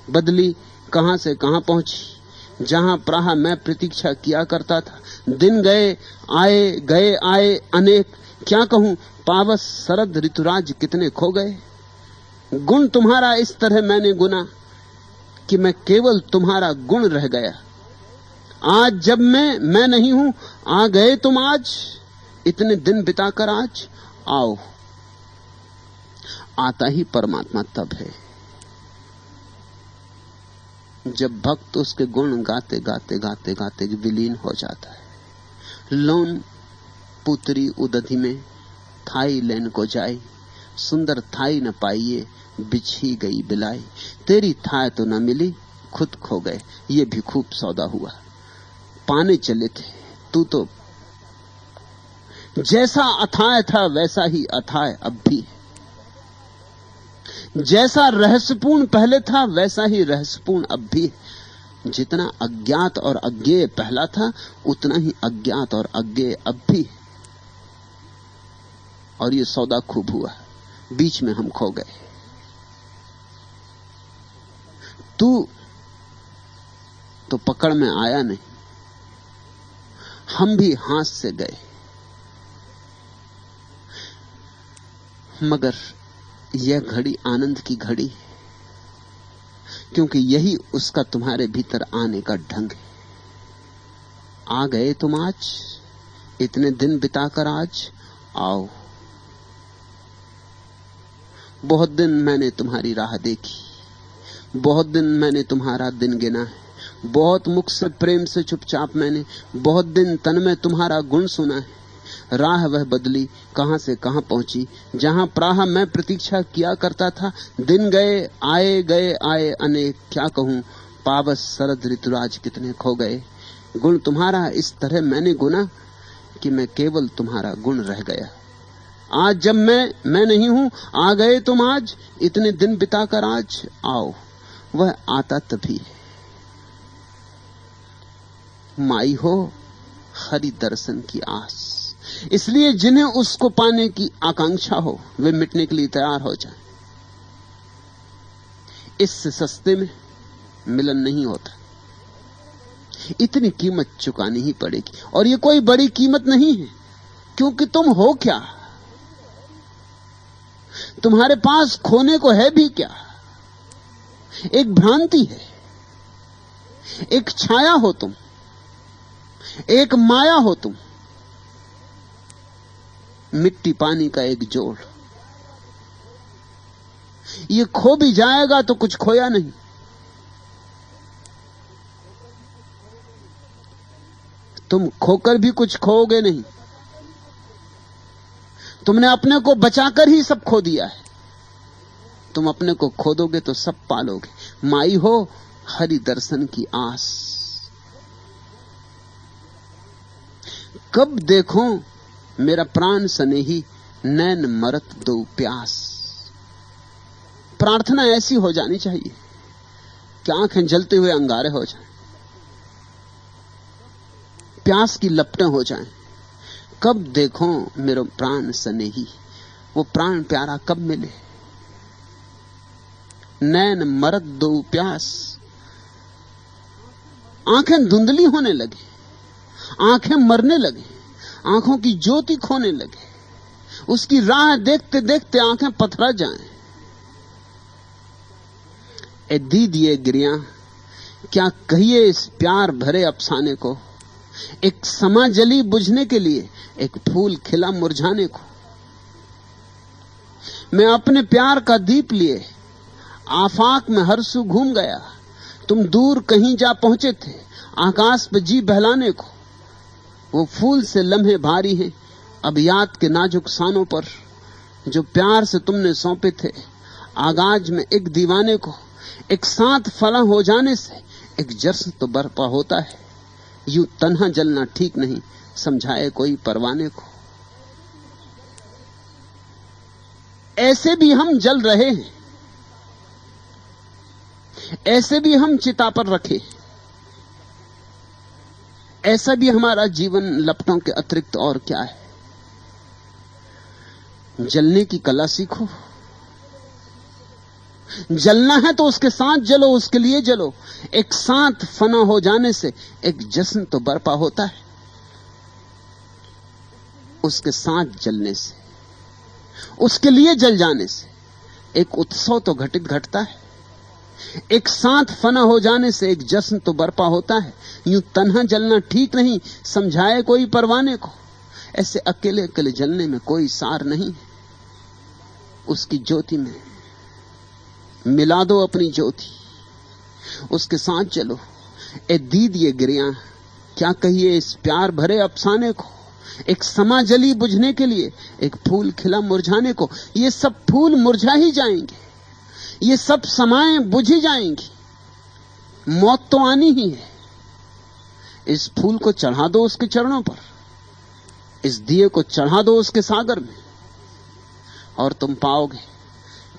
बदली कहां से कहां पहुंची, जहां प्राह मैं प्रतीक्षा किया करता था। दिन गए आए अनेक, क्या कहूं पावस शरद ऋतुराज कितने खो गए। गुण तुम्हारा इस तरह मैंने गुना कि मैं केवल तुम्हारा गुण रह गया। आज जब मैं नहीं हूं, आ गए तुम आज, इतने दिन बिताकर आज आओ। आता ही परमात्मा तब है जब भक्त उसके गुण गाते गाते गाते गाते विलीन हो जाता है। लोन पुत्री उदधि में थाई लेन को जाई, सुंदर थाई न पाइए बिछी गई बिलाई। तेरी थाय तो न मिली, खुद खो गए, ये भी खूब सौदा हुआ। पाने चले थे। तू तो जैसा अथाह था वैसा ही अथाह अब भी है, जैसा रहस्यपूर्ण पहले था वैसा ही रहस्यपूर्ण अब भी है। जितना अज्ञात और अज्ञेय पहला था उतना ही अज्ञात और अज्ञेय अब भी है। और ये सौदा खूब हुआ, बीच में हम खो गए। तू तो पकड़ में आया नहीं, हम भी हाथ से गए। मगर यह घड़ी आनंद की घड़ी है, क्योंकि यही उसका तुम्हारे भीतर आने का ढंग है। आ गए तुम आज, इतने दिन बिताकर आज आओ। बहुत दिन मैंने तुम्हारी राह देखी, बहुत दिन मैंने तुम्हारा दिन गिना है, बहुत मुख से प्रेम से चुपचाप मैंने बहुत दिन तन में तुम्हारा गुण सुना है। राह वह बदली, कहां से कहां पहुंची, जहां प्राह मैं प्रतीक्षा किया करता था। दिन गए आए अनेक, क्या कहूं पावस शरद ऋतुराज कितने खो गए। गुण तुम्हारा इस तरह मैंने गुना कि मैं केवल तुम्हारा गुण रह गया। आज जब मैं नहीं हूं, आ गए तुम आज, इतने दिन बिताकर आज आओ। वह आता तभी है, माई हो हरि दर्शन की आस। इसलिए जिन्हें उसको पाने की आकांक्षा हो वे मिटने के लिए तैयार हो जाएं। इससे सस्ते में मिलन नहीं होता, इतनी कीमत चुकानी ही पड़ेगी। और ये कोई बड़ी कीमत नहीं है, क्योंकि तुम हो क्या, तुम्हारे पास खोने को है भी क्या। एक भ्रांति है, एक छाया हो तुम, एक माया हो तुम, मिट्टी पानी का एक जोड़। ये खो भी जाएगा तो कुछ खोया नहीं। तुम खोकर भी कुछ खोओगे नहीं, तुमने अपने को बचाकर ही सब खो दिया है। तुम अपने को खो दोगे तो सब पालोगे। माई हो हरि दर्शन की आस। कब देखो मेरा प्राण सनेही, नैन मरत दो प्यास। प्रार्थना ऐसी हो जानी चाहिए कि आंखें जलते हुए अंगारे हो जाएं, प्यास की लपटें हो जाएं। कब देखो मेरा प्राण सनेही, वो प्राण प्यारा कब मिले। नैन मरत दो प्यास, आंखें धुंधली होने लगी, आंखें मरने लगी, आंखों की ज्योति खोने लगे, उसकी राह देखते देखते आंखें पथरा जाएं। ए दीदिए गिरियां, क्या कहिए इस प्यार भरे अफसाने को। एक समा जली बुझने के लिए, एक फूल खिला मुरझाने को। मैं अपने प्यार का दीप लिए आफाक में हरसू घूम गया। तुम दूर कहीं जा पहुंचे थे आकाश पे जी बहलाने को। वो फूल से लम्हे भारी हैं अब याद के नाजुक सानों पर, जो प्यार से तुमने सौंपे थे आगाज में एक दीवाने को। एक साथ फला हो जाने से एक जश्न तो बरपा होता है। यूं तन्हा जलना ठीक नहीं, समझाए कोई परवाने को। ऐसे भी हम जल रहे हैं, ऐसे भी हम चिता पर रखे, ऐसा भी हमारा जीवन लपटों के अतिरिक्त और क्या है। जलने की कला सीखो। जलना है तो उसके साथ जलो, उसके लिए जलो। एक साथ फना हो जाने से एक जश्न तो बरपा होता है, उसके साथ जलने से, उसके लिए जल जाने से एक उत्सव तो घटता है। एक साथ फना हो जाने से एक जश्न तो बरपा होता है। यूं तन्हा जलना ठीक नहीं, समझाए कोई परवाने को। ऐसे अकेले अकेले जलने में कोई सार नहीं है। उसकी ज्योति में मिला दो अपनी ज्योति, उसके साथ चलो। ए दीदिए गिरियां, क्या कहिए इस प्यार भरे अफसाने को। एक समा जली बुझने के लिए, एक फूल खिला मुरझाने को। ये सब फूल मुरझा ही जाएंगे, ये सब समाएं बुझ ही जाएंगी। मौत तो आनी ही है। इस फूल को चढ़ा दो उसके चरणों पर, इस दिए को चढ़ा दो उसके सागर में, और तुम पाओगे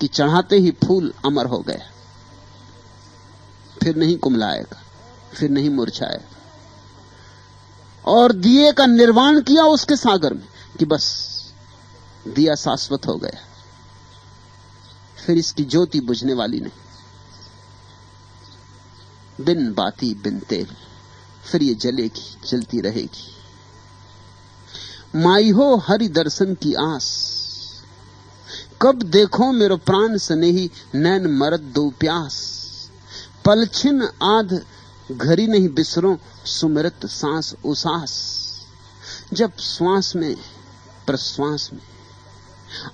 कि चढ़ाते ही फूल अमर हो गया, फिर नहीं कुमलाएगा, फिर नहीं मुरझाएगा। और दिए का निर्वाण किया उसके सागर में कि बस दिया शाश्वत हो गया, फिर इसकी ज्योति बुझने वाली नहीं, बिन बाती बिन तेल, फिर ये जलेगी, जलती रहेगी। माई हो हरि दर्शन की आस, कब देखो मेरो प्राण स्नेही, नैन मरद दो प्यास, पलछिन आध घड़ी नहीं बिसरो, सुमिरत सांस उसास। जब श्वास में प्रश्वास में,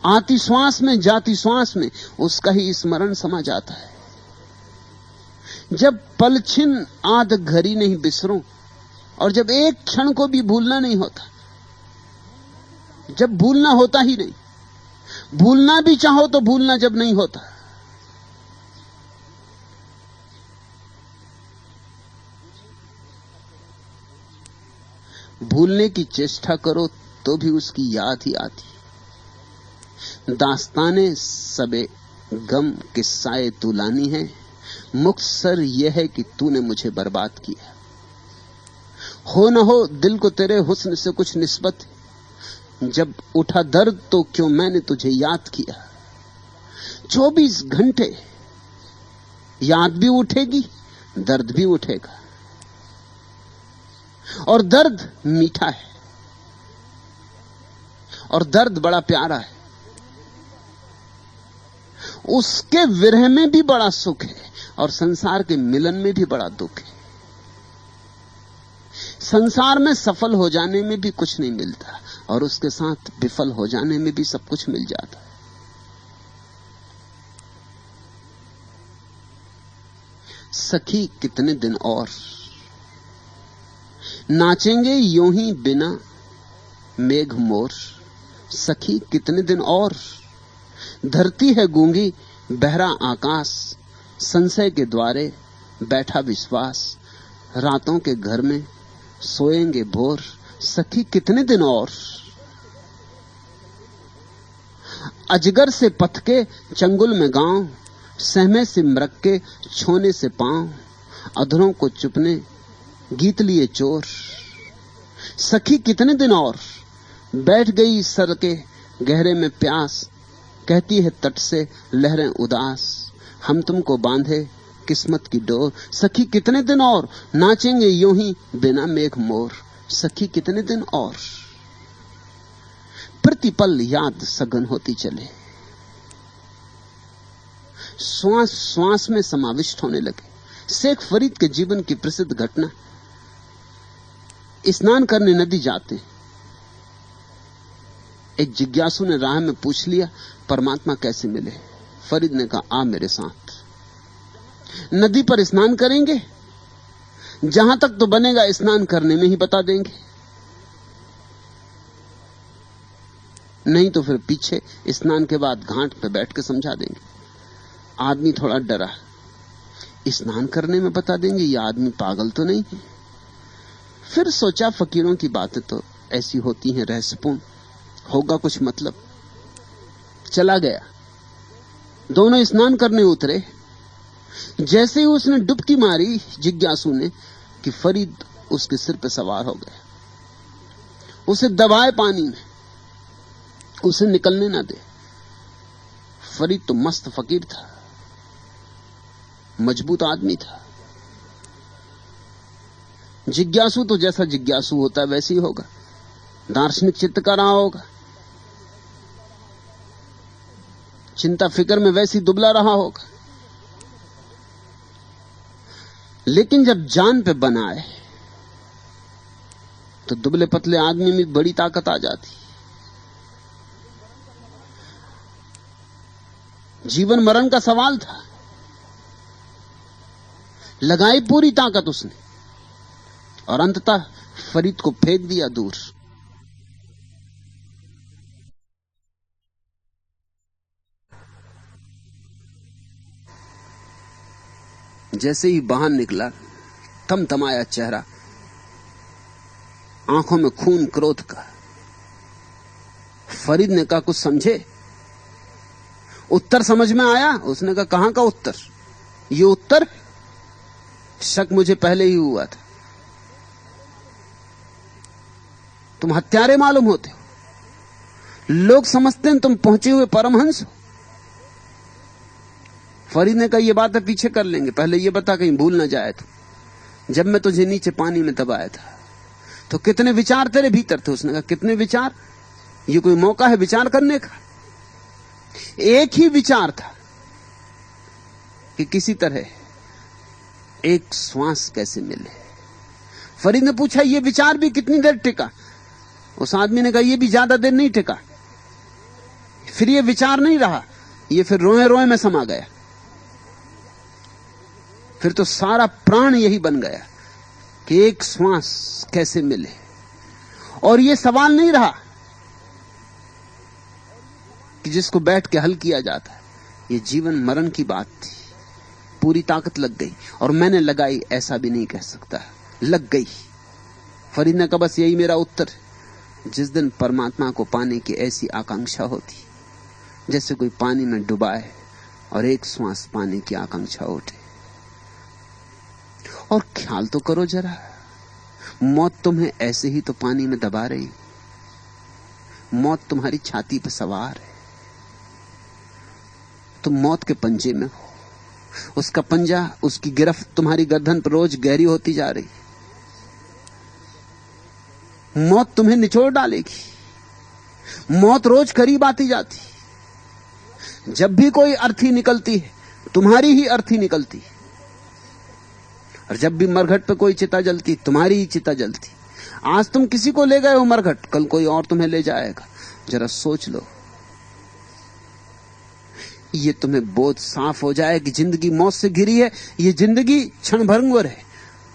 आती श्वास में जाती श्वास में उसका ही स्मरण समा जाता है। जब पलछिन आध घड़ी नहीं बिसरो, और जब एक क्षण को भी भूलना नहीं होता, जब भूलना होता ही नहीं, भूलना भी चाहो तो भूलना जब नहीं होता, भूलने की चेष्टा करो तो भी उसकी याद ही आती। दास्ताने सबे गम किस्साए तुलानी है, मुख्तसर यह है कि तूने मुझे बर्बाद किया। हो न हो दिल को तेरे हुस्न से कुछ निस्बत, जब उठा दर्द तो क्यों मैंने तुझे याद किया। 24 घंटे याद भी उठेगी, दर्द भी उठेगा, और दर्द मीठा है, और दर्द बड़ा प्यारा है। उसके विरह में भी बड़ा सुख है, और संसार के मिलन में भी बड़ा दुख है। संसार में सफल हो जाने में भी कुछ नहीं मिलता, और उसके साथ विफल हो जाने में भी सब कुछ मिल जाता है। सखी कितने दिन और नाचेंगे यूं ही बिना मेघ मोर, सखी कितने दिन और। धरती है गूंगी बहरा आकाश, संशय के द्वारे बैठा विश्वास। रातों के घर में सोएंगे भोर, सखी कितने दिन और। अजगर से पथ के चंगुल में गांव, सहमे से मृग के छोने से पांव। अधरों को चुपने गीत लिए चोर, सखी कितने दिन और। बैठ गई सर के गहरे में प्यास, कहती है तट से लहरें उदास। हम तुमको बांधे किस्मत की डोर, सखी कितने दिन और। नाचेंगे यूं ही बिना मेघ मोर, सखी कितने दिन और। प्रतिपल याद सघन होती चले, श्वास श्वास में समाविष्ट होने लगे। शेख फरीद के जीवन की प्रसिद्ध घटना, स्नान करने नदी जाते, एक जिज्ञासु ने राह में पूछ लिया परमात्मा कैसे मिले। फरीद ने कहा आ मेरे साथ, नदी पर स्नान करेंगे, जहां तक तो बनेगा स्नान करने में ही बता देंगे, नहीं तो फिर पीछे स्नान के बाद घाट पे बैठ के समझा देंगे। आदमी थोड़ा डरा, स्नान करने में बता देंगे, ये आदमी पागल तो नहीं है। फिर सोचा फकीरों की बातें तो ऐसी होती हैं, रहस्यपूर्ण, होगा कुछ मतलब। चला गया, दोनों स्नान करने उतरे। जैसे ही उसने डुबकी मारी जिज्ञासु ने कि फरीद उसके सिर पे सवार हो गया, उसे दबाए पानी में, उसे निकलने ना दे। फरीद तो मस्त फकीर था, मजबूत आदमी था। जिज्ञासु तो जैसा जिज्ञासु होता है वैसे ही होगा, दार्शनिक चित्त का रहा होगा, चिंता फिक्र में वैसी दुबला रहा होगा। लेकिन जब जान पे बनाए तो दुबले पतले आदमी में बड़ी ताकत आ जाती। जीवन मरण का सवाल था, लगाई पूरी ताकत उसने, और अंततः फरीद को फेंक दिया दूर। जैसे ही बाहर निकला, थमथमाया चेहरा, आंखों में खून क्रोध का। फरीद ने कहा कुछ समझे? उत्तर समझ में आया? उसने कहा कहां का उत्तर? ये उत्तर? शक मुझे पहले ही हुआ था। तुम हत्यारे मालूम होते हो, लोग समझते हैं तुम पहुंचे हुए परमहंस हो। फरीद ने कहा ये बातें पीछे कर लेंगे, पहले ये बता कहीं भूल ना जाए तू। जब मैं तुझे नीचे पानी में दबाया था तो कितने विचार तेरे भीतर थे? उसने कहा कितने विचार? ये कोई मौका है विचार करने का? एक ही विचार था कि किसी तरह एक श्वास कैसे मिले। फरीद ने पूछा ये विचार भी कितनी देर टिका? उस आदमी ने कहा ये भी ज्यादा देर नहीं टिका। फिर ये विचार नहीं रहा, ये फिर रोए रोए में समा गया। फिर तो सारा प्राण यही बन गया कि एक श्वास कैसे मिले। और ये सवाल नहीं रहा कि जिसको बैठ के हल किया जाता है। ये जीवन मरण की बात थी। पूरी ताकत लग गई, और मैंने लगाई ऐसा भी नहीं कह सकता, लग गई। फरीद ने कहा बस यही मेरा उत्तर है। जिस दिन परमात्मा को पाने की ऐसी आकांक्षा होती, जैसे कोई पानी में डुबाए और एक श्वास पाने की आकांक्षा उठे। और ख्याल तो करो जरा, मौत तुम्हें ऐसे ही तो पानी में दबा रही। मौत तुम्हारी छाती पर सवार है, तुम मौत के पंजे में हो। उसका पंजा, उसकी गिरफ्त तुम्हारी गर्दन पर रोज गहरी होती जा रही। मौत तुम्हें निचोड़ डालेगी। मौत रोज करीब आती जाती। जब भी कोई अर्थी निकलती है, तुम्हारी ही अर्थी निकलती है। और जब भी मरघट पे कोई चिता जलती, तुम्हारी ही चिता जलती। आज तुम किसी को ले गए हो मरघट, कल कोई और तुम्हें ले जाएगा। जरा सोच लो, ये तुम्हें बोध साफ हो जाए कि जिंदगी मौत से घिरी है। ये जिंदगी क्षण भंगुर है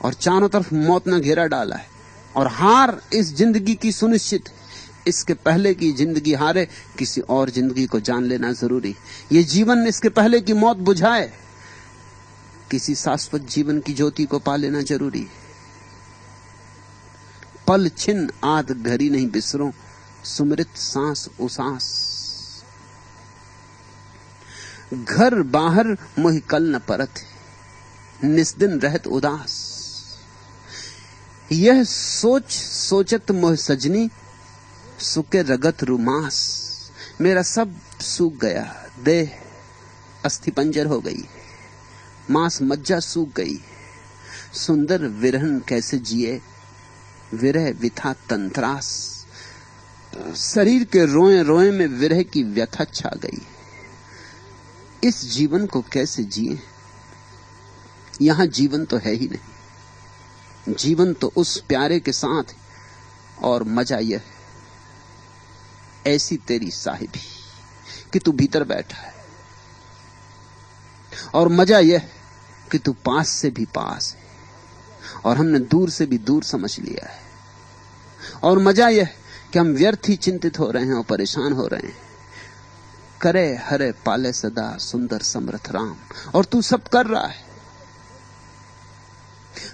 और चारों तरफ मौत ने घेरा डाला है, और हार इस जिंदगी की सुनिश्चित है। इसके पहले की जिंदगी हारे, किसी और जिंदगी को जान लेना जरूरी। ये जीवन इसके पहले की मौत बुझाए, किसी शाश्वत जीवन की ज्योति को पा लेना जरूरी है। पल छिन आध घड़ी नहीं बिसरो, सुमृत सांस उसास। घर बाहर मोहि कल न परत, निस्दिन रहत उदास। यह सोच सोचत मोह सजनी, सुके रगत रुमास। मेरा सब सूख गया, देह अस्थि पंजर हो गई, मांस मज्जा सूख गई। सुंदर विरहन कैसे जिए, विरह विथा तंत्रास। शरीर के रोए रोए में विरह की व्यथा छा गई। इस जीवन को कैसे जिए? यहां जीवन तो है ही नहीं। जीवन तो उस प्यारे के साथ है, और मजा यह है, ऐसी तेरी साहिबी कि तू भीतर बैठा है, और मजा यह कि तू पास से भी पास है, और हमने दूर से भी दूर समझ लिया है। और मजा यह कि हम व्यर्थ ही चिंतित हो रहे हैं और परेशान हो रहे हैं। करे हरे पाले सदा सुंदर समर्थ राम, और तू सब कर रहा है।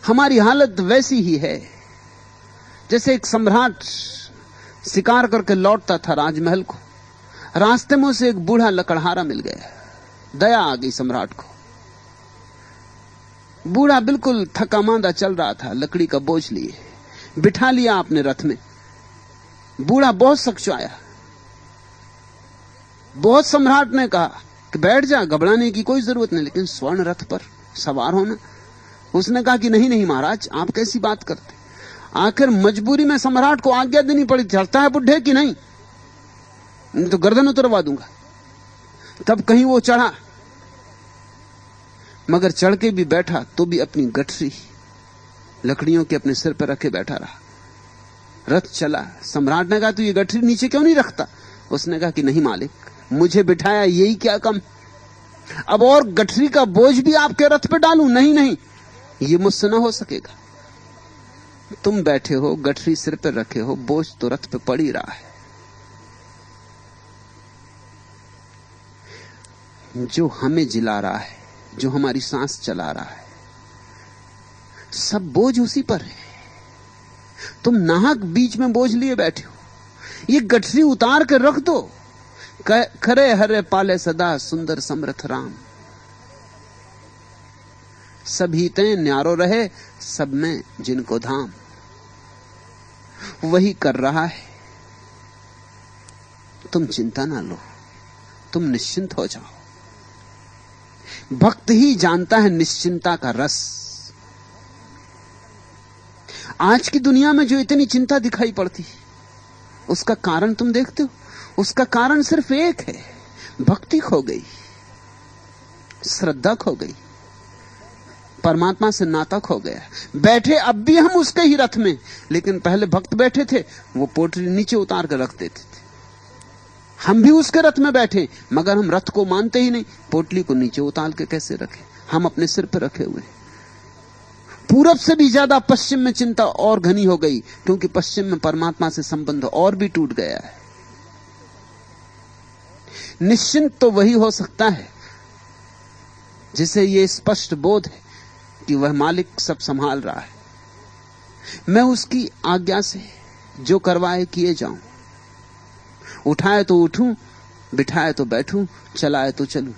हमारी हालत वैसी ही है जैसे एक सम्राट शिकार करके लौटता था राजमहल को। रास्ते में उसे एक बूढ़ा लकड़हारा मिल गया। दया आ गई सम्राट को। बूढ़ा बिल्कुल थका मांदा चल रहा था, लकड़ी का बोझ लिए बिठा लिया अपने रथ में। बूढ़ा बहुत सक्चाया। बहुत सम्राट ने कहा कि बैठ जा, घबराने की कोई जरूरत नहीं, लेकिन स्वर्ण रथ पर सवार होना। उसने कहा कि नहीं नहीं महाराज, आप कैसी बात करते। आखिर मजबूरी में सम्राट को आज्ञा देनी पड़ी। चढ़ता है बुढ़े कि नहीं, तो गर्दन उतरवा दूंगा। तब कहीं वो चढ़ा, मगर चढ़ के भी बैठा तो भी अपनी गठरी लकड़ियों के अपने सिर पर रखे बैठा रहा। रथ चला। सम्राट ने कहा तू ये गठरी नीचे क्यों नहीं रखता? उसने कहा कि नहीं मालिक, मुझे बिठाया यही क्या कम, अब और गठरी का बोझ भी आपके रथ पे डालूं? नहीं नहीं, ये मुझसे ना हो सकेगा। तुम बैठे हो, गठरी सिर पे रखे हो, बोझ तो रथ पे पड़ ही रहा है। जो हमें जिला रहा है, जो हमारी सांस चला रहा है, सब बोझ उसी पर है। तुम नाहक बीच में बोझ लिए बैठे हो। ये गठरी उतार के रख दो। खरे हरे पाले सदा सुंदर समर्थ राम, सभी ते न्यारो रहे सब में जिनको धाम। वही कर रहा है, तुम चिंता ना लो, तुम निश्चिंत हो जाओ। भक्त ही जानता है निश्चिंता का रस। आज की दुनिया में जो इतनी चिंता दिखाई पड़ती, उसका कारण तुम देखते हो? उसका कारण सिर्फ एक है, भक्ति खो गई, श्रद्धा खो गई, परमात्मा से नाता खो गया। बैठे अब भी हम उसके ही रथ में, लेकिन पहले भक्त बैठे थे, वो पोटली नीचे उतार कर रख देते थे। हम भी उसके रथ में बैठे, मगर हम रथ को मानते ही नहीं। पोटली को नीचे उतार के कैसे रखें? हम अपने सिर पर रखे हुए। पूरब से भी ज्यादा पश्चिम में चिंता और घनी हो गई, क्योंकि पश्चिम में परमात्मा से संबंध और भी टूट गया है। निश्चिंत तो वही हो सकता है जिसे ये स्पष्ट बोध है कि वह मालिक सब संभाल रहा है। मैं उसकी आज्ञा से जो करवाए किए जाऊं, उठाए तो उठूं, बिठाए तो बैठूं, चलाए तो चलूं।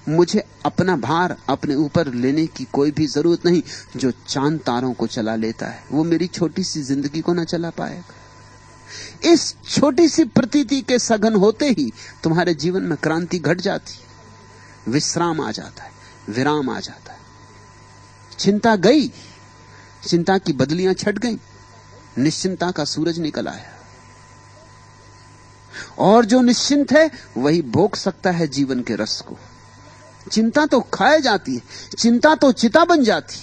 मुझे अपना भार अपने ऊपर लेने की कोई भी जरूरत नहीं। जो चांद तारों को चला लेता है, वो मेरी छोटी सी जिंदगी को ना चला पाएगा। इस छोटी सी प्रतीति के सघन होते ही तुम्हारे जीवन में क्रांति घट जाती, विश्राम आ जाता है, विराम आ जाता है। चिंता गई, चिंता की बदलियां छट गई, निश्चिंता का सूरज निकल आया। और जो निश्चिंत है वही भोग सकता है जीवन के रस को। चिंता तो खाए जाती है, चिंता तो चिता बन जाती है।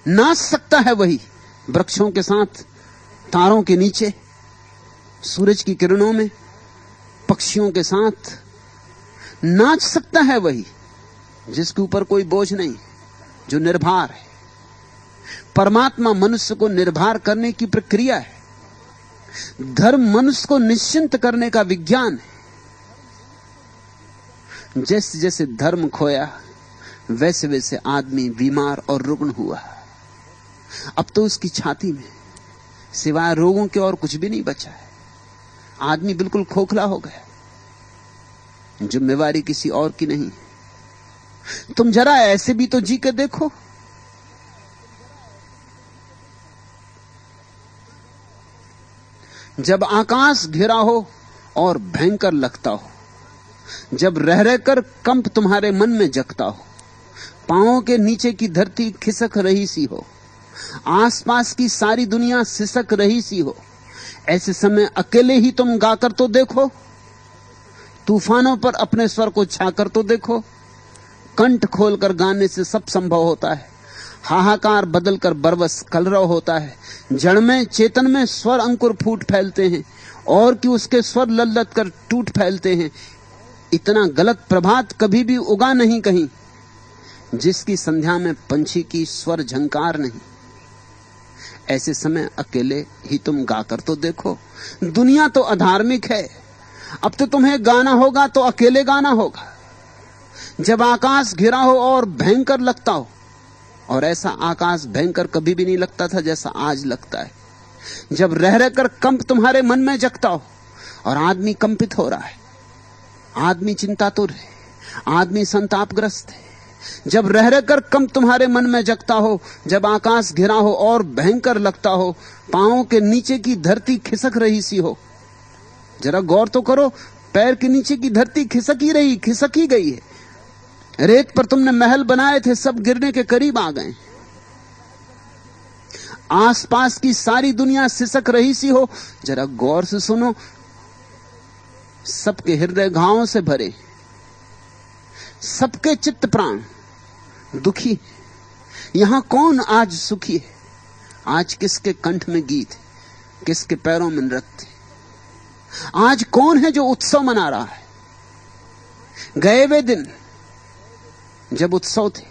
नाच सकता है वही वृक्षों के साथ, तारों के नीचे, सूरज की किरणों में, पक्षियों के साथ नाच सकता है वही जिसके ऊपर कोई बोझ नहीं, जो निर्भर है। परमात्मा मनुष्य को निर्भर करने की प्रक्रिया है। धर्म मनुष्य को निश्चिंत करने का विज्ञान है। जैसे जैसे धर्म खोया, वैसे वैसे आदमी बीमार और रुग्ण हुआ। अब तो उसकी छाती में सिवाय रोगों के और कुछ भी नहीं बचा है। आदमी बिल्कुल खोखला हो गया, जिम्मेवारी किसी और की नहीं। तुम जरा ऐसे भी तो जी के देखो। जब आकाश घिरा हो और भयंकर लगता हो, जब रह रहकर कंप तुम्हारे मन में जगता हो, पांवों के नीचे की धरती खिसक रही सी हो, आसपास की सारी दुनिया सिसक रही सी हो, ऐसे समय अकेले ही तुम गाकर तो देखो, तूफानों पर अपने स्वर को छाकर तो देखो। कंठ खोलकर गाने से सब संभव होता है। हाहाकार बदलकर बरबस कलरव होता है। जड़ में, चेतन में स्वर अंकुर फूट फैलते हैं, और कि उसके स्वर लल्लत कर टूट फैलते हैं। इतना गलत प्रभात कभी भी उगा नहीं कहीं, जिसकी संध्या में पंछी की स्वर झंकार नहीं। ऐसे समय अकेले ही तुम गाकर तो देखो। दुनिया तो अधार्मिक है, अब तो तुम्हें गाना होगा तो अकेले गाना होगा। जब आकाश घिरा हो और भयंकर लगता हो, और ऐसा आकाश भयंकर कभी भी नहीं लगता था जैसा आज लगता है। जब रह रहकर कंप तुम्हारे मन में जगता हो और आदमी कंपित हो रहा है, आदमी चिंतातुर है, आदमी संतापग्रस्त है। जब रह रहकर कंप तुम्हारे मन में जगता हो, जब आकाश घिरा हो और भयंकर लगता हो, पांवों के नीचे की धरती खिसक रही सी हो, जरा गौर तो करो, पैर के नीचे की धरती खिसक ही गई है। रेत पर तुमने महल बनाए थे, सब गिरने के करीब आ गए। आसपास की सारी दुनिया सिसक रही सी हो, जरा गौर से सुनो, सबके हृदय घावों से भरे, सबके चित्त प्राण दुखी। यहां कौन आज सुखी है? आज किसके कंठ में गीत है, किसके पैरों में नृत्य? आज कौन है जो उत्सव मना रहा है? गए वे दिन जब उत्सव थे,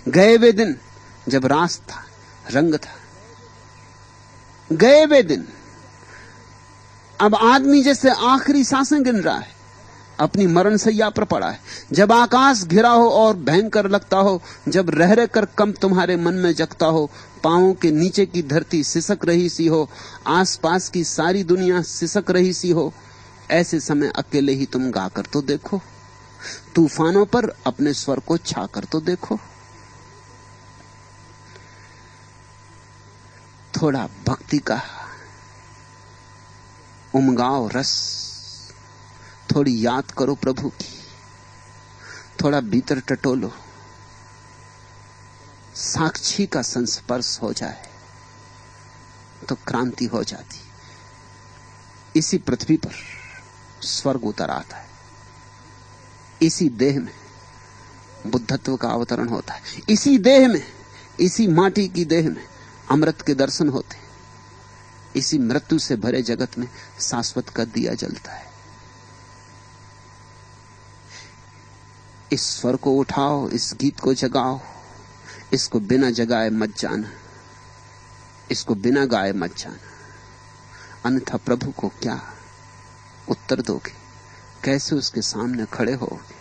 गए वे दिन जब रास था, रंग था, गए वे दिन। अब आदमी जैसे आखिरी सांसें गिन रहा है, अपनी मरण सैया पर पड़ा है। जब आकाश घिरा हो और भयंकर लगता हो, जब रह रह कर कंप तुम्हारे मन में जगता हो, पांवों के नीचे की धरती सिसक रही सी हो, आसपास की सारी दुनिया सिसक रही सी हो, ऐसे समय अकेले ही तुम गाकर तो देखो, तूफानों पर अपने स्वर को छाकर तो देखो। थोड़ा भक्ति का उमगाओ रस, थोड़ी याद करो प्रभु की, थोड़ा भीतर टटोलो, साक्षी का संस्पर्श हो जाए तो क्रांति हो जाती। इसी पृथ्वी पर स्वर्ग उतर आता है, इसी देह में बुद्धत्व का अवतरण होता है, इसी देह में, इसी माटी की देह में अमृत के दर्शन होते हैं, इसी मृत्यु से भरे जगत में शाश्वत का दिया जलता है। इस स्वर को उठाओ, इस गीत को जगाओ, इसको बिना जगाए मत जाना, इसको बिना गाए मत जाना, अन्यथा प्रभु को क्या उत्तर दोगे, कैसे उसके सामने खड़े होगे।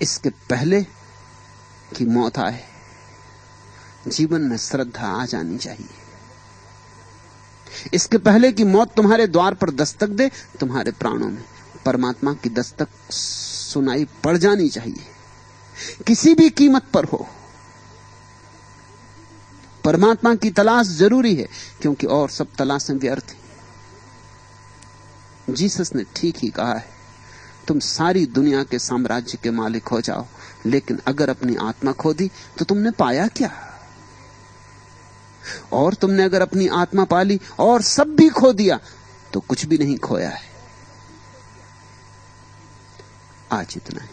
इसके पहले कि मौत आए, जीवन में श्रद्धा आ जानी चाहिए। इसके पहले कि मौत तुम्हारे द्वार पर दस्तक दे, तुम्हारे प्राणों में परमात्मा की दस्तक सुनाई पड़ जानी चाहिए, किसी भी कीमत पर हो। परमात्मा की तलाश जरूरी है, क्योंकि और सब तलाशें व्यर्थ हैं। जीसस ने ठीक ही कहा है, तुम सारी दुनिया के साम्राज्य के मालिक हो जाओ, लेकिन अगर अपनी आत्मा खो दी तो तुमने पाया क्या? और तुमने अगर अपनी आत्मा पाली और सब भी खो दिया तो कुछ भी नहीं खोया है। आज इतना है।